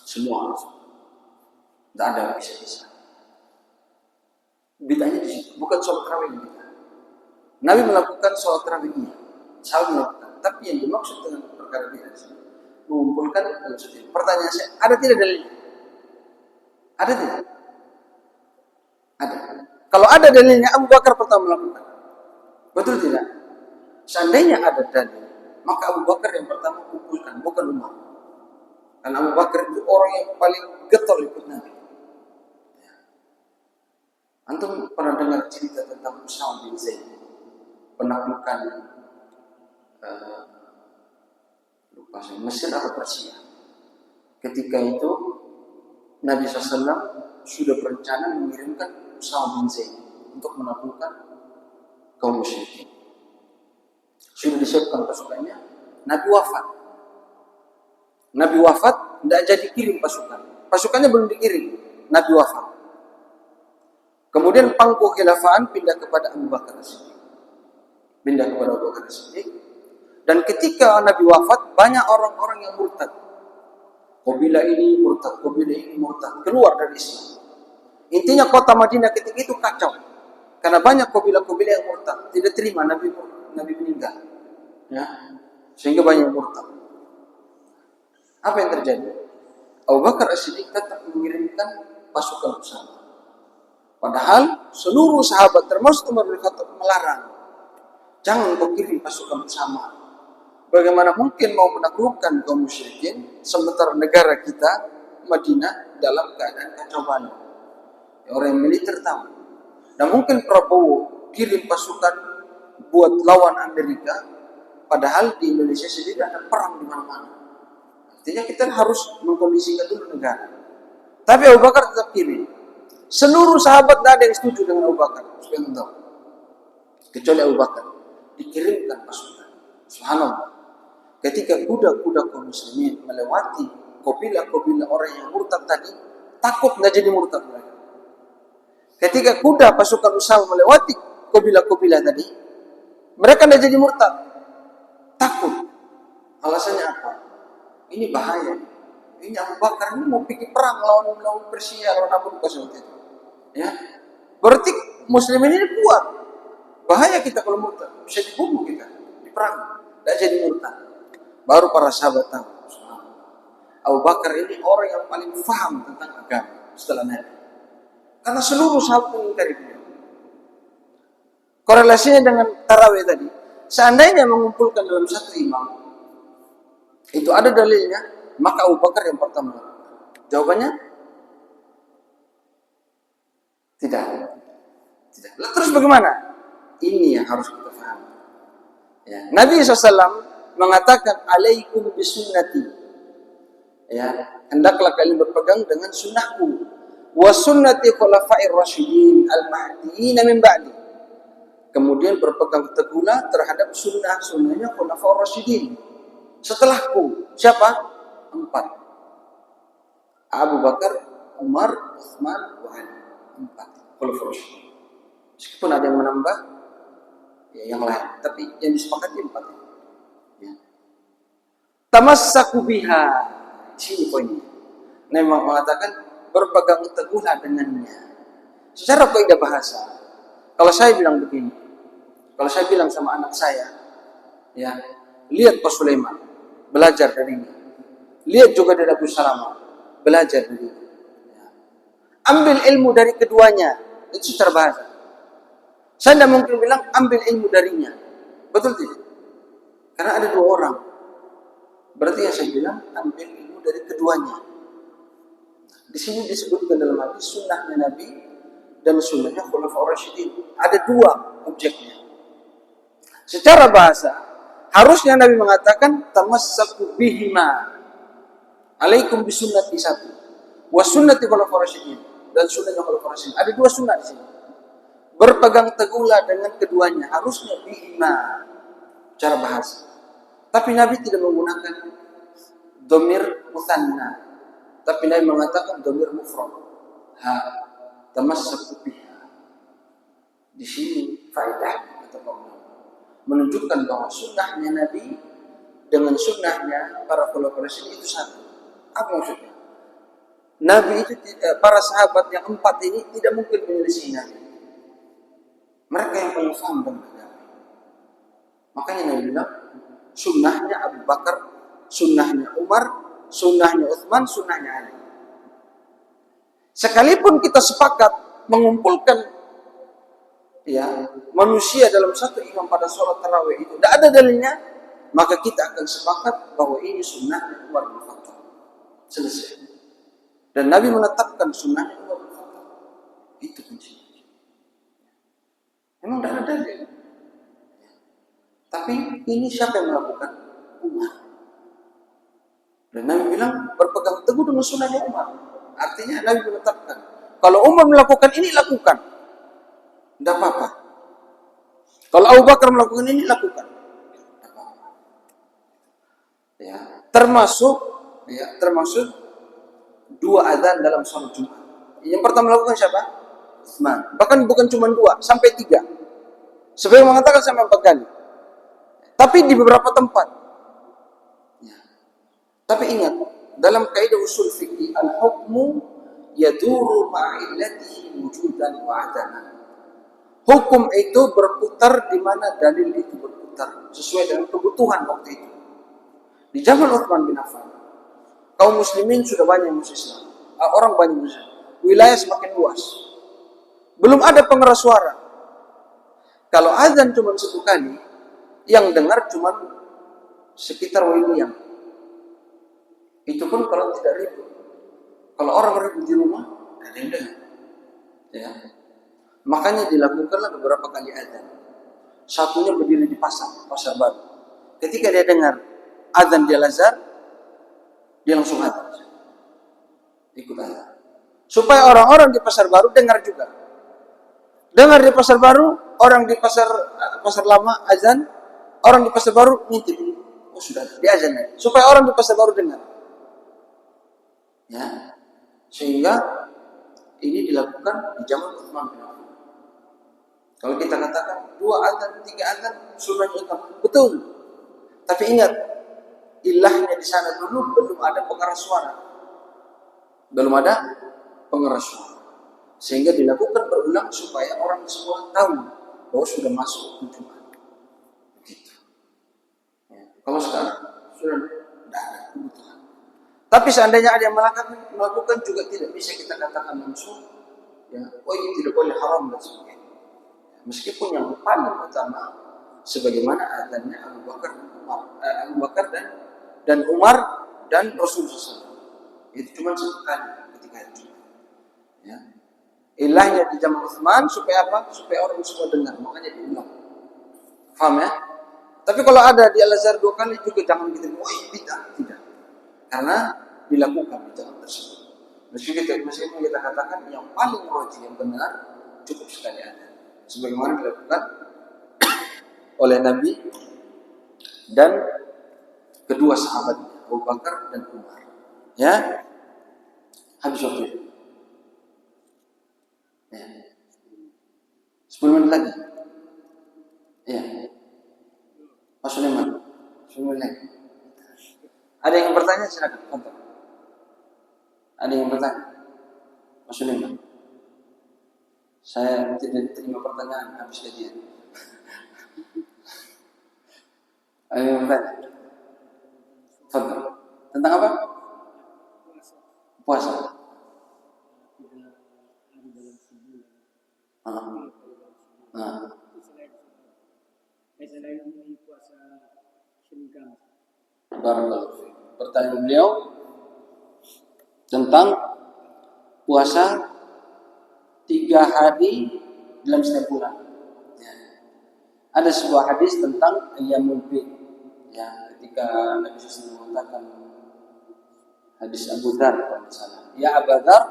Semua tidak ada bisa-bisa. Bid'ahnya di situ, bukan sholat tarawih bid'ah. Nabi melakukan sholat tarawih ini, sahabat melakukan, tapi yang dimaksud dengan perkara bid'ah mengumpulkan dalam satu. Pertanyaan saya, ada tidak dalilnya? Ada tidak? Ada. Kalau ada dalilnya, Abu Bakar pertama melakukan. Betul tidak? Seandainya ada dalil, maka Abu Bakar yang pertama kumpulkan, bukan Umar. Karena Abu Bakar itu orang yang paling getol ikut Nabi. Antum pernah dengar cerita tentang Usama bin Zaid, penaklukan lupa saya, Mesir atau Persia. Ketika itu Nabi SAW sudah berencana mengirimkan Usama bin Zaid untuk menaklukkan kaum musyrikin. Sudah disiapkan pasukannya. Nabi wafat, tidak jadi kirim pasukan. Pasukannya belum dikirim. Nabi wafat. Kemudian pangku khilafaan pindah kepada Abu Bakar As-Siddiq. Dan ketika Nabi wafat, banyak orang-orang yang murtad. Kabilah ini murtad, keluar dari Islam. Intinya kota Madinah ketika itu kacau. Karena banyak kabilah-kabilah yang murtad, tidak terima Nabi meninggal. Ya. Sehingga banyak yang murtad. Apa yang terjadi? Abu Bakar As-Siddiq tetap mengirimkan pasukan bersama. Padahal seluruh sahabat termasuk Umar bin Khattab melarang. Jangan kau kirim pasukan bersama. Bagaimana mungkin mau menaklukkan kaum musyrikin sementara negara kita Madinah dalam keadaan kacau balau. Orang yang militer tahu. Dan mungkin Prabowo kirim pasukan buat lawan Amerika, padahal di Indonesia sendiri ada perang di mana-mana. Artinya kita harus mengkondisikan dulu negara. Tapi Abu Bakar tetap kirim. Seluruh sahabat tidak ada yang setuju dengan Abu Bakar. Supaya tahu. Kecuali Abu Bakar. Dikirimkan pasukan. Subhanallah. Ketika kuda-kuda kaum muslimin melewati kabilah-kabilah orang yang murtad tadi, takut nggak jadi murtad mereka. Ketika kuda pasukan Usama melewati kabilah-kabilah tadi, mereka nggak jadi murtad. Takut. Alasannya apa? Ini bahaya. Ini Abu Bakar ini mau pergi perang lawan Persia, lawan Abu Bakar waktu itu. Ya, berarti muslimin ini kuat. Bahaya kita kalau murtad, bisa dibunuh kita di perang. Tidak jadi murtad. Baru para sahabat tahu. Abu Bakar ini orang yang paling paham tentang agama setelah Nabi. Karena seluruh sahabat mengingkari beliau. Korelasinya dengan tarawih tadi. Seandainya mengumpulkan dalam satu imam, itu ada dalilnya, maka Abu Bakar yang pertama. Jawabannya Tidak. Tidak. Terus bagaimana? Ini yang harus kita pahami. Ya. Nabi SAW mengatakan, alaikum bisunnati. Ya, hendaklah kalian berpegang dengan sunnahku. Wa sunnati khulafa'ir rasyidin al-mahdiyyin min ba'di. Kemudian berpegang teguhlah terhadap sunnahnya khulafa'ir rasyidin setelahku. Siapa? 4. Abu Bakar, Umar, Utsman, wa Ali. 4 khulafa'ir rasyidin. Meskipun ada yang menambah ya, yang lain, tapi yang disepakati 4 itu. Ya. Tamassaku biha. Sini poinnya. Nabi mengatakan berpegang teguhlah dengannya. Secara kaidah bahasa, kalau saya bilang begini, kalau saya bilang sama anak saya, ya, lihat Pak Sulaiman, belajar darinya. Lihat juga dari Abu Salamah, belajar darinya. Ya. Ambil ilmu dari keduanya, itu secara bahasa. Saya tidak mungkin bilang ambil ilmu darinya, betul tidak? Karena ada 2 orang. Berarti yang saya bilang ambil ilmu dari keduanya. Di sini disebutkan dalam hadis sunnahnya Nabi dan sunnahnya Khulafaur Rasyidin. Ada 2 objeknya. Secara bahasa, harusnya Nabi mengatakan tamassaku bihima. Alaikum bisunnati 1. Wa sunnati Khulafaur Rasyidin, dan sunnahnya Khulafaur Rasyidin. Ada 2 sunnah di sini. Berpegang teguhlah dengan keduanya. Harusnya bihima cara bahasa. Tapi Nabi tidak menggunakan dhamir mutsanna. Tapi Nabi mengatakan dhamir mufrad. Ha, tamassaku biha. Di sini faedah kata Allah menunjukkan bahwa sunnahnya Nabi dengan sunnahnya para khulafaur rasyidin itu satu. Apa maksudnya? Nabi itu para sahabat yang 4 ini tidak mungkin menyelisih Nabi. Mereka yang paling paham dengan agama. Makanya Nabi bilang sunnahnya Abu Bakar, sunnahnya Umar, sunnahnya Utsman, sunnahnya Ali. Sekalipun kita sepakat mengumpulkan ya manusia dalam satu imam pada sholat tarawih itu tidak ada dalilnya, maka kita akan sepakat bahwa ini sunnahnya Umar bin Khattab. Selesai. Dan Nabi menetapkan sunnahnya Umar bin Khattab. Itu kuncinya. Memang tidak ada dalil. Tapi ini siapa yang melakukan? Umar. Dan Nabi bilang berpegang teguh dengan sunnahnya Umar. Artinya Nabi menetapkan, kalau Umar melakukan ini, lakukan. Tidak apa-apa. Kalau Abu Bakar melakukan ini, lakukan. Tidak apa-apa. Ya, termasuk 2 azan dalam sholat Jumat. Yang pertama melakukan siapa? Utsman. Bahkan bukan cuma 2, sampai 3. Sebagian mengatakan sampai 4 kali. Tapi di beberapa tempat. Ya. Tapi ingat, dalam kaidah usul fikih, al-hukmu yaduru ma'illatihi wujudan wa adaman. Hukum itu berputar di mana dalil itu berputar, sesuai dengan kebutuhan waktu itu. Di zaman Utsman bin Affan, kaum muslimin sudah banyak yang masuk Islam. Orang banyak Muslim. Wilayah semakin luas. Belum ada pengeras suara. Kalau azan cuma 1 kali, yang dengar cuma sekitar William. Itu pun kalau tidak ribut. Kalau orang ribut di rumah, ada yang dengar. Ya. Makanya dilakukanlah beberapa kali azan. Satunya berdiri di pasar baru. Ketika dia dengar azan di Al-Azhar, dia langsung azan. Ikut azan. Supaya orang-orang di pasar baru dengar juga. Dengar di pasar baru, orang di pasar lama azan, orang di pasar baru ngintip. Oh sudah, di azan. Supaya orang di pasar baru dengar. Ya. Sehingga ini dilakukan di zaman Utsman bin Affan. Kalau kita katakan 2 azan, 3 azan, sunnahnya utama, betul. Tapi ingat, ilahnya di sana dulu belum ada pengeras suara. Belum ada pengeras suara. Sehingga dilakukan berulang supaya orang semua tahu bahwa sudah masuk waktu Jumat. Begitu. Ya. Kalau sekarang sudah tidak ada kebutuhan. Tapi seandainya ada yang melakukan juga tidak bisa kita katakan langsung, ya, oh ini tidak boleh, haram dan sebagainya. Meskipun yang paling utama, sebagaimana adanya Abu Bakar dan Umar dan Rasulullah SAW. Itu cuma 1 kali ketika itu. Ya. Ilahnya di zaman Utsman supaya apa? Supaya orang semua dengar, makanya diulang. Paham ya? Tapi kalau ada di Al-Azhar 2 kali juga jangan kita wah tidak. Karena dilakukan di zaman tersebut. Meskipun kita katakan yang paling rajih yang benar cukup sekali ada. Sebagaimana dilakukan oleh Nabi dan kedua sahabat Abu Bakar dan Umar. Ya, habis waktu. Ya. 10 menit lagi. Ya. Pak Sulaiman. 10 menit lagi. Ada yang bertanya silakan. Contoh. Ada yang bertanya? Pak Sulaiman. Saya tidak terima pertanyaan habis kajian. Ada yang bertanya? Contoh. Tentang apa? Puasa. Pertanyaan beliau tentang puasa 3 hari dalam setiap bulan. Ya. Ada sebuah hadis tentang ayyamul bid. Ya, ketika Nabi SAW mengatakan hadis Abu Dzar kalau salah. Ya Abu Dzar,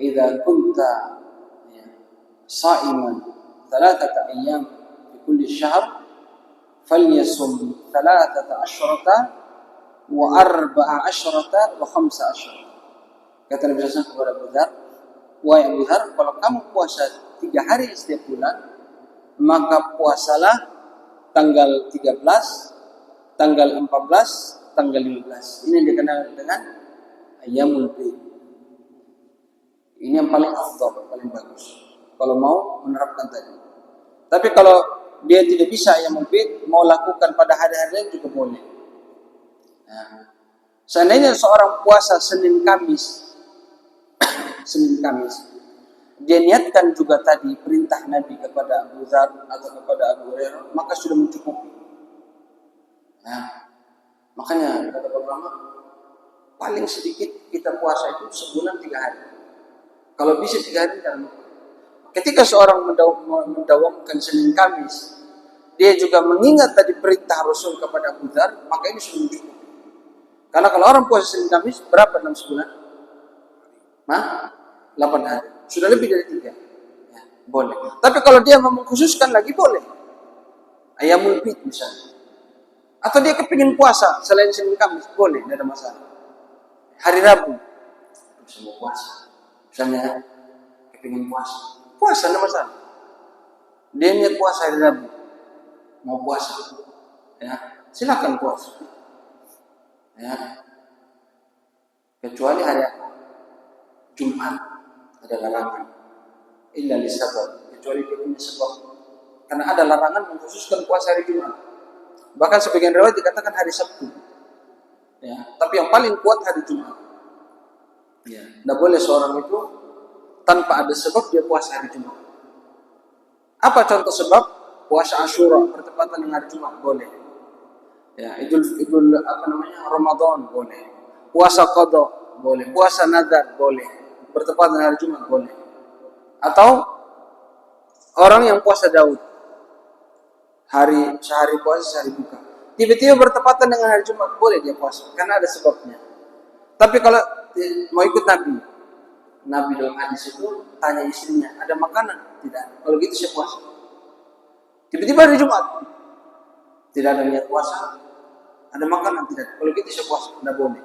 idza kunta sha'iman 3 ayyam fi kulli syahr falyasum 13 wa 14 wa 15. Kata Nabi SAW kepada Abu Dzar, wahai Abu Dzar, kalau kamu puasa 3 hari setiap bulan, maka puasalah tanggal 13, tanggal 14, tanggal 15. Ini dikenal dengan ayyamul bid. Ini yang paling afdal, paling bagus. Kalau mau menerapkan tadi. Tapi kalau dia tidak bisa ayyamul bid, mau lakukan pada hari-hari lain juga boleh. Nah, seandainya seorang puasa Senin Kamis, dia niatkan juga tadi perintah Nabi kepada Abu Dzar atau kepada Abu Hurairah, maka sudah mencukupi. Nah, makanya kata ulama, paling sedikit kita puasa itu sebulan 3 hari. Kalau bisa 3 hari dan ketika seorang mendawamkan Senin Kamis, dia juga mengingat tadi perintah Rasul kepada Abu Dzar, maka ini sudah mencukupi. Karena kalau orang puasa Senin Kamis berapa dalam sebulan? 8 hari. Sudah lebih dari 3. Ya, boleh. Tapi kalau dia mengkhususkan lagi boleh. Ayyamul bid misalnya. Atau dia kepingin puasa selain Senin Kamis, boleh, tidak ada masalah. Hari Rabu bisa mau puasa. Misalnya kepingin puasa. Puasa tidak masalah. Dia niat puasa hari Rabu. Mau puasa. Ya, silakan puasa. Ya. Kecuali hari Jumat ada larangan. Illa lisabab, kecuali dia punya sebab. Karena ada larangan mengkhususkan puasa hari Jumat. Bahkan sebagian riwayat dikatakan hari Sabtu. Ya, tapi yang paling kuat hari Jumat. Ya, tidak boleh seorang itu tanpa ada sebab dia puasa hari Jumat. Apa contoh sebab? Puasa Asyura bertepatan dengan hari Jumat boleh. Ya, idul Ramadan boleh. Puasa qada boleh. Puasa nadar boleh. Bertepatan dengan hari Jumat boleh. Atau orang yang puasa Daud, sehari puasa sehari buka, tiba-tiba bertepatan dengan hari Jumat, boleh dia puasa karena ada sebabnya. Tapi kalau mau ikut Nabi dalam hadis itu tanya istrinya, ada makanan? Tidak. Kalau gitu saya puasa. Tiba-tiba hari Jumat tidak ada niat puasa, ada makanan? Tidak. Kalau gitu saya puasa. Tidak boleh.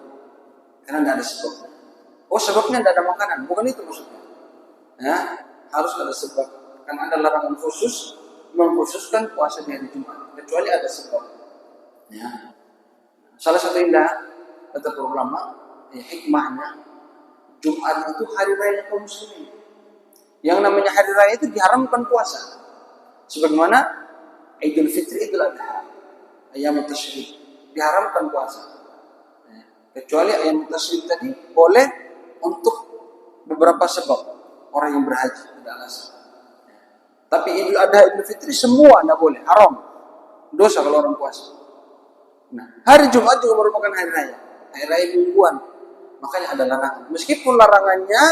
Karena tidak ada sebabnya. Oh, sebabnya tidak ada makanan. Bukan itu maksudnya. Ya, harus ada sebab. Karena ada larangan khusus mengkhususkan puasa di hari Jumat. Kecuali ada sebab. Ya. Salah satu indah kata ulama, hikmahnya Jumat itu hari raya kaum muslimin. Yang namanya hari raya itu diharamkan puasa. Sebagaimana Idul Fitri, Idul Adha, Ayyamut Tasyrik diharamkan puasa. Kecuali Ayyamut Tasyrik tadi boleh untuk beberapa sebab. Orang yang berhaji ada alasan. Tapi Idul Adha, Idul Fitri semua tidak boleh, haram. Dosa kalau orang puasa. Nah, hari Jumat juga merupakan hari raya mingguan. Makanya ada larangan. Meskipun larangannya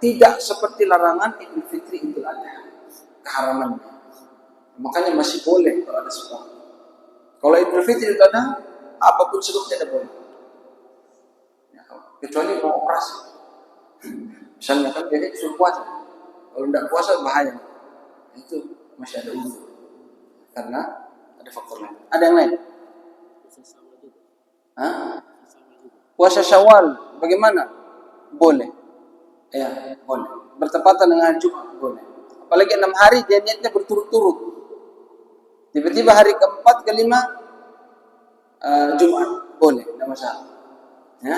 tidak seperti larangan Idul Fitri, Idul Adha, keharamannya. Makanya masih boleh kalau ada sebab. Kalau Idul Fitri, Idul Adha, apapun sebabnya tidak boleh. Ya, kecuali mau operasi. Misalnya kan dia disuruh puasa. Kalau tidak puasa bahaya. Itu masih ada uzur. Karena ada faktor lain. Ada yang lain? Hah? Puasa Syawal bagaimana? Boleh. Ya, boleh. Bertepatan dengan Jumat boleh. Apalagi 6 hari dia niatnya berturut-turut. Tiba-tiba hari keempat, kelima Jumat boleh, tidak masalah. Ya,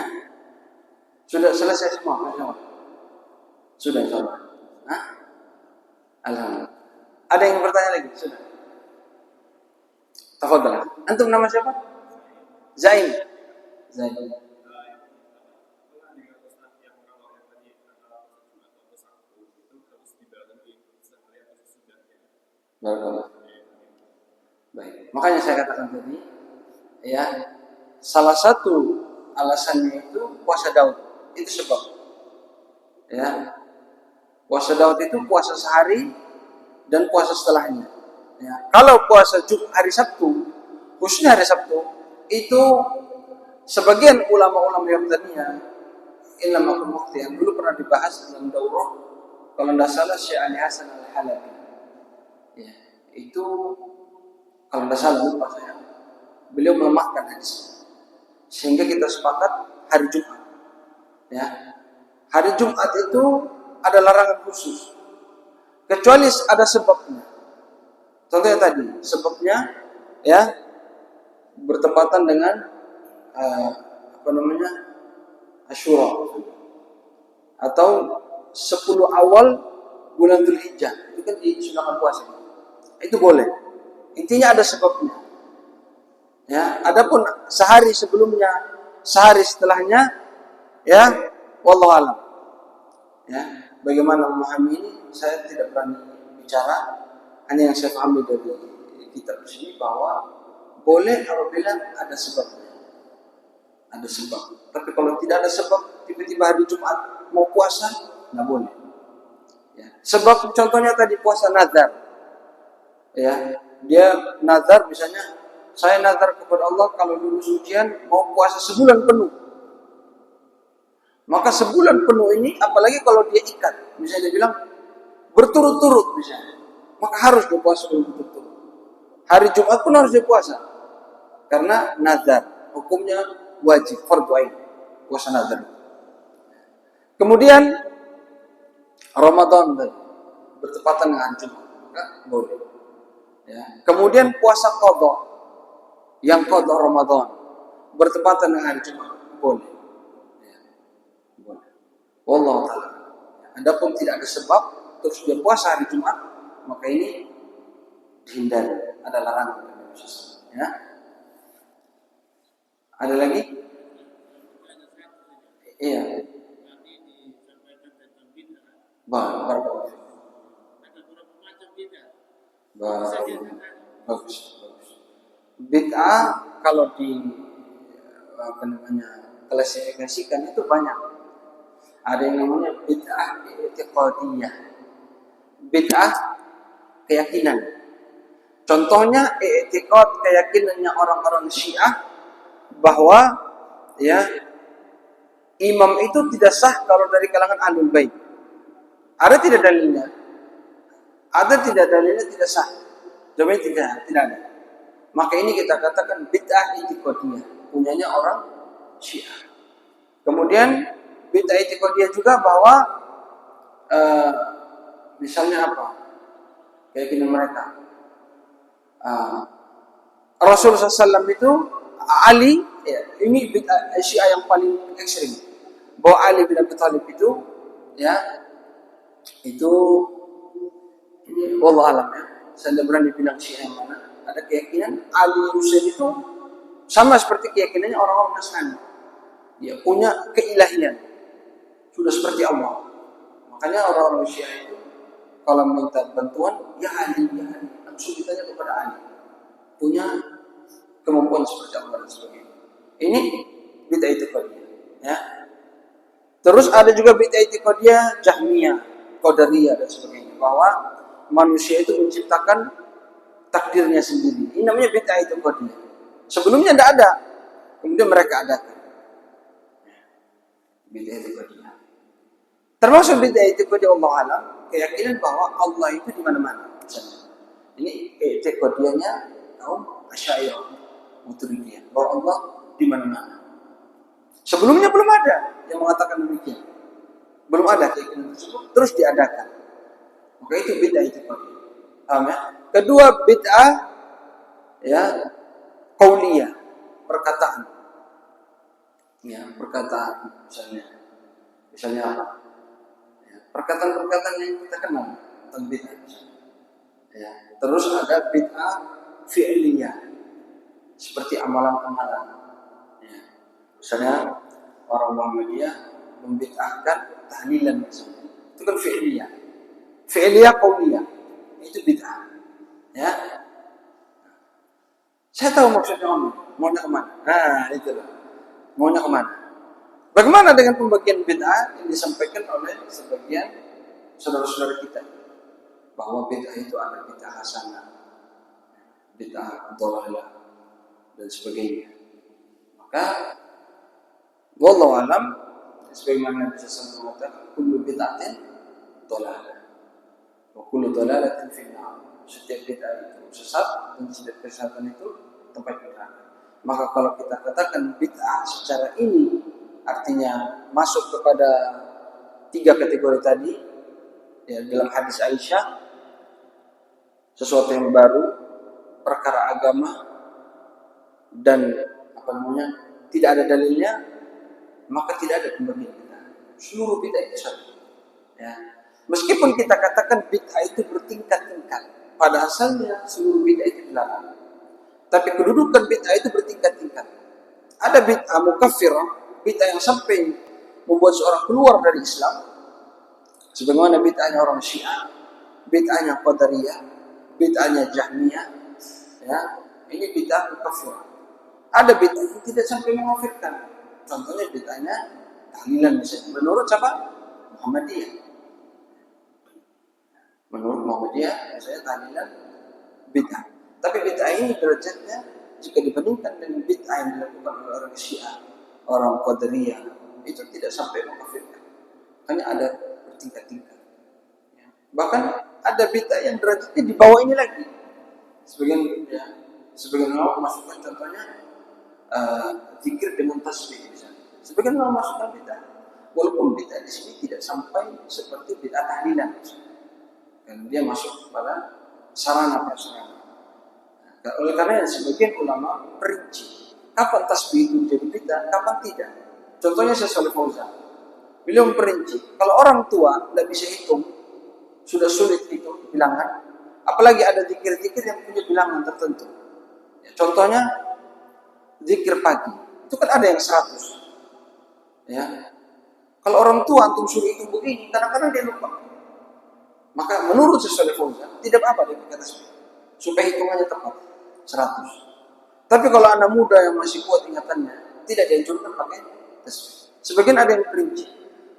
sudah selesai semua. Sudah insyaallah. Hah? Alhamdulillah. Ada yang bertanya lagi? Sudah. Tafadhal. Antum nama siapa? Zain. Zain. Barakallah. Baik. Makanya saya katakan tadi, ya, salah satu alasannya itu puasa Daud. Itu sebab. Ya. Puasa Daud itu puasa sehari dan puasa setelahnya. Ya. Kalau puasa hari Sabtu, khususnya hari Sabtu, itu sebagian ulama-ulama Yordania, ilmu waktu yang dulu pernah dibahas dalam daurah, kalau tidak salah Syekh Ali Hasan Al-Halabi. Ya, itu kalau tidak salah lupa saya, beliau melemahkan hadis, sehingga kita sepakat hari Jumat. Ya, hari Jumat itu ada larangan khusus, kecuali ada sebabnya. Contohnya tadi, sebabnya ya bertepatan dengan Asyura atau 10 awal bulan Dzulhijjah, itu kan disunahkan puasa. Itu boleh. Intinya ada sebabnya. Ya, adapun sehari sebelumnya, sehari setelahnya, ya, wallahu alam. Ya, bagaimana memahami ini saya tidak berani bicara. Hanya yang saya pahami dari kitab di sini bahwa boleh apabila ada sebabnya. Ada sebab. Tapi kalau tidak ada sebab, tiba-tiba hari Jumat mau puasa, nggak boleh. Ya. Sebab contohnya tadi puasa nazar. Ya, dia nazar misalnya, saya nazar kepada Allah kalau lulus ujian mau puasa sebulan penuh. Maka sebulan penuh ini, apalagi kalau dia ikat, misalnya dia bilang berturut-turut misalnya, maka harus dia puasa berturut-turut. Hari Jumat pun harus dia puasa, karena nazar hukumnya wajib, fardhu ain, puasa nazar. Kemudian Ramadan bertepatan dengan Jumat, maka boleh. Ya. Kemudian puasa qadha, yang qadha Ramadan bertepatan dengan hari Jumat, boleh. Ya. Boleh. Wallahu ta'ala. Adapun tidak ada sebab terus dia puasa hari Jumat, maka ini dihindari, ada larangan. Ya. Ada lagi? Iya. Bagus. Bid'ah kalau di klasifikasikan itu banyak. Ada yang namanya bid'ah i'tiqadiyah. Bid'ah keyakinan. Contohnya i'tiqad, keyakinannya orang-orang Syiah bahwa ya imam itu tidak sah kalau dari kalangan Ahlul Bait. Ada tidak dalilnya? Ada tidak dalilnya tidak sah? Jawabannya tidak ada. Maka ini kita katakan bid'ah i'tiqadiyah, punyanya orang Syiah. Kemudian bid'ah i'tiqadiyah juga bahwa misalnya apa? Keyakinan mereka. Rasulullah SAW itu Ali, ya, ini bid'ah Syiah yang paling ekstrim. Bahwa Ali bin Abi Thalib itu, ya, itu ini wallahu alam ya. Saya tidak berani bilang Syiah yang mana. Ada keyakinan Ali Husain itu sama seperti keyakinannya orang-orang Nasrani. Dia punya keilahian, sudah seperti Allah. Makanya orang-orang Syiah itu kalau minta bantuan, ya Ali, langsung ditanya kepada Ali. Punya kemampuan seperti Allah dan sebagainya. Ini bid'ah i'tiqadiyah, ya. Terus ada juga bid'ah i'tiqadiyah Jahmiyah, Qadariyah dan sebagainya, bahwa manusia itu menciptakan takdirnya sendiri. Ini namanya bid'ah i'tiqadiyah. Sebelumnya tidak ada, kemudian mereka adakan. Bid'ah i'tiqadiyah. Termasuk bid'ah i'tiqadiyah Allah alam, keyakinan bahwa Allah itu di mana-mana. Ini i'tiqadiyahnya kaum Asy'ariyah, Maturidiyah, bahwa Allah di mana-mana. Sebelumnya belum ada yang mengatakan demikian. Belum ada keyakinan tersebut, terus diadakan. Maka itu bid'ah i'tiqadiyah. Paham ya? Kedua bid'ah ya qauliyah, perkataan. Ya, perkataan misalnya apa? Ya, perkataan-perkataan yang kita kenal tentang bid'ah. Ya, terus ada bid'ah fi'liyah, seperti amalan-amalan. Ya. Misalnya orang Muhammadiyah membid'ahkan tahlilan misalnya. Itu kan fi'liyah. Fi'liyah qauliyah. Itu bid'ah. Ya. Saya tahu maksudnya maunya kemana. Nah, itulah. Maunya kemana? Bagaimana dengan pembagian bid'ah yang disampaikan oleh sebagian saudara-saudara kita? Bahwa bid'ah itu ada bid'ah hasanah, bid'ah dhalalah, dan sebagainya. Maka wallahu alam, sebagaimana Nabi sallallahu alaihi wasallam, kullu bid'atin dhalalah wa kullu dhalalatin finnar. Setiap bid'ah itu sesat dan setiap kesesatan itu tempat neraka. Maka kalau kita katakan bid'ah secara ini artinya masuk kepada 3 kategori tadi, ya, dalam hadis Aisyah, sesuatu yang baru, perkara agama, dan tidak ada dalilnya, maka tidak ada pembagian bid'ah. Seluruh bid'ah itu satu. Ya. Meskipun kita katakan bid'ah itu bertingkat-tingkat, pada asalnya seluruh bid'ah itu dilarang. Tapi kedudukan bid'ah itu bertingkat-tingkat. Ada bid'ah mukaffirah, bid'ah yang sampai membuat seorang keluar dari Islam, sebagaimana bid'ahnya orang Syiah, bid'ahnya Qadariyah, bid'ahnya Jahmiyah. Ya, ini bid'ah mukaffirah. Ada bid'ah yang tidak sampai mengkafirkan. Contohnya bid'ahnya tahlilan misalnya. Menurut siapa? Muhammadiyah. Menurut Muhammadiyah, misalnya tahlilan bid'ah. Tapi bid'ah ini derajatnya jika dibandingkan dengan bid'ah yang dilakukan oleh orang Syiah, orang Qadariyah, itu tidak sampai mengkafirkan. Hanya ada bertingkat-tingkat. Ya. Bahkan ada bid'ah yang derajatnya di bawah ini lagi. Sebagian ulama masukkan contohnya zikir dengan tasbih misalnya. Sebagian ulama masukkan bid'ah. Walaupun bid'ah di sini tidak sampai seperti bid'ah tahlilan. Dan dia masuk kepada sarana prasarana. Oleh karena sebagian ulama perinci kapan tasbih itu jadi bid'ah, kapan tidak. Contohnya Syekh Shalih Fauzan, beliau memperinci kalau orang tua tidak bisa hitung, sudah sulit hitung bilangan, apalagi ada zikir-zikir yang punya bilangan tertentu. Ya, contohnya zikir pagi, itu kan ada yang 100. Ya, kalau orang tua antum suruh hitung begini, kadang-kadang dia lupa. Maka menurut Syekh Shalih Fauzan tidak apa dia pakai tasbih, supaya hitungannya tepat 100. Tapi kalau anak muda yang masih kuat ingatannya, tidak dianjurkan pakai tasbih. Sebagian ada yang perinci,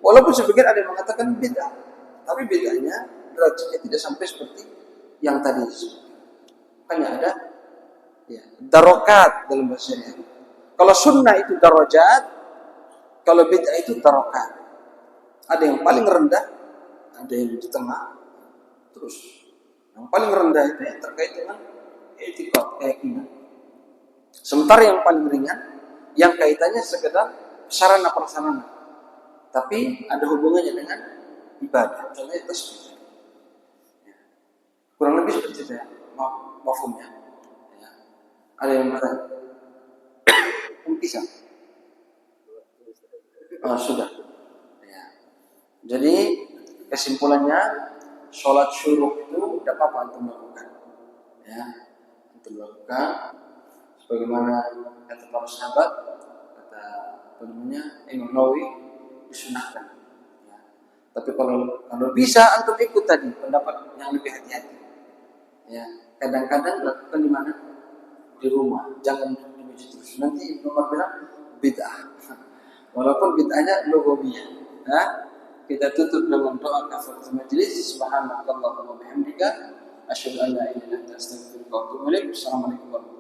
walaupun sebagian ada yang mengatakan bid'ah, tapi bedanya derajatnya tidak sampai seperti yang tadi disebutkan. Hanya ada darokat dalam bahasa Arab. Kalau sunnah itu darajat, kalau bid'ah itu darokat. Ada yang paling rendah, ada yang di tengah, terus yang paling rendah itu yang terkait dengan etika, keyakinan. Sementara yang paling ringan, yang kaitannya sekedar sarana prasarana, tapi ada hubungannya dengan ibadah. Contohnya tasbih. Kurang lebih seperti itu ya, mafhumnya. Ya. Ada yang bertanya? Pisah. Oh, sudah. Ya. Jadi kesimpulannya, sholat syuruk itu tidak apa-apa untuk melakukan. Ya, untuk melakukan sebagaimana kata para sahabat, kata Imam Nawawi, disunahkan. Ya. Tapi kalau bisa antum ikut tadi pendapat yang lebih hati-hati. Ya, kadang-kadang lakukan di mana? Di rumah, jangan di masjid terus. Nanti Ibnu Umar bilang bid'ah. Walaupun bid'ahnya lugawiyah. Nah, kita tutup dengan doa kafaratul majlis. Subhanakallahumma wa bihamdika asyhadu an la ilaha illa anta astaghfiruka wa atubu ilaik. Assalamualaikum warahmatullahi wabarakatuh.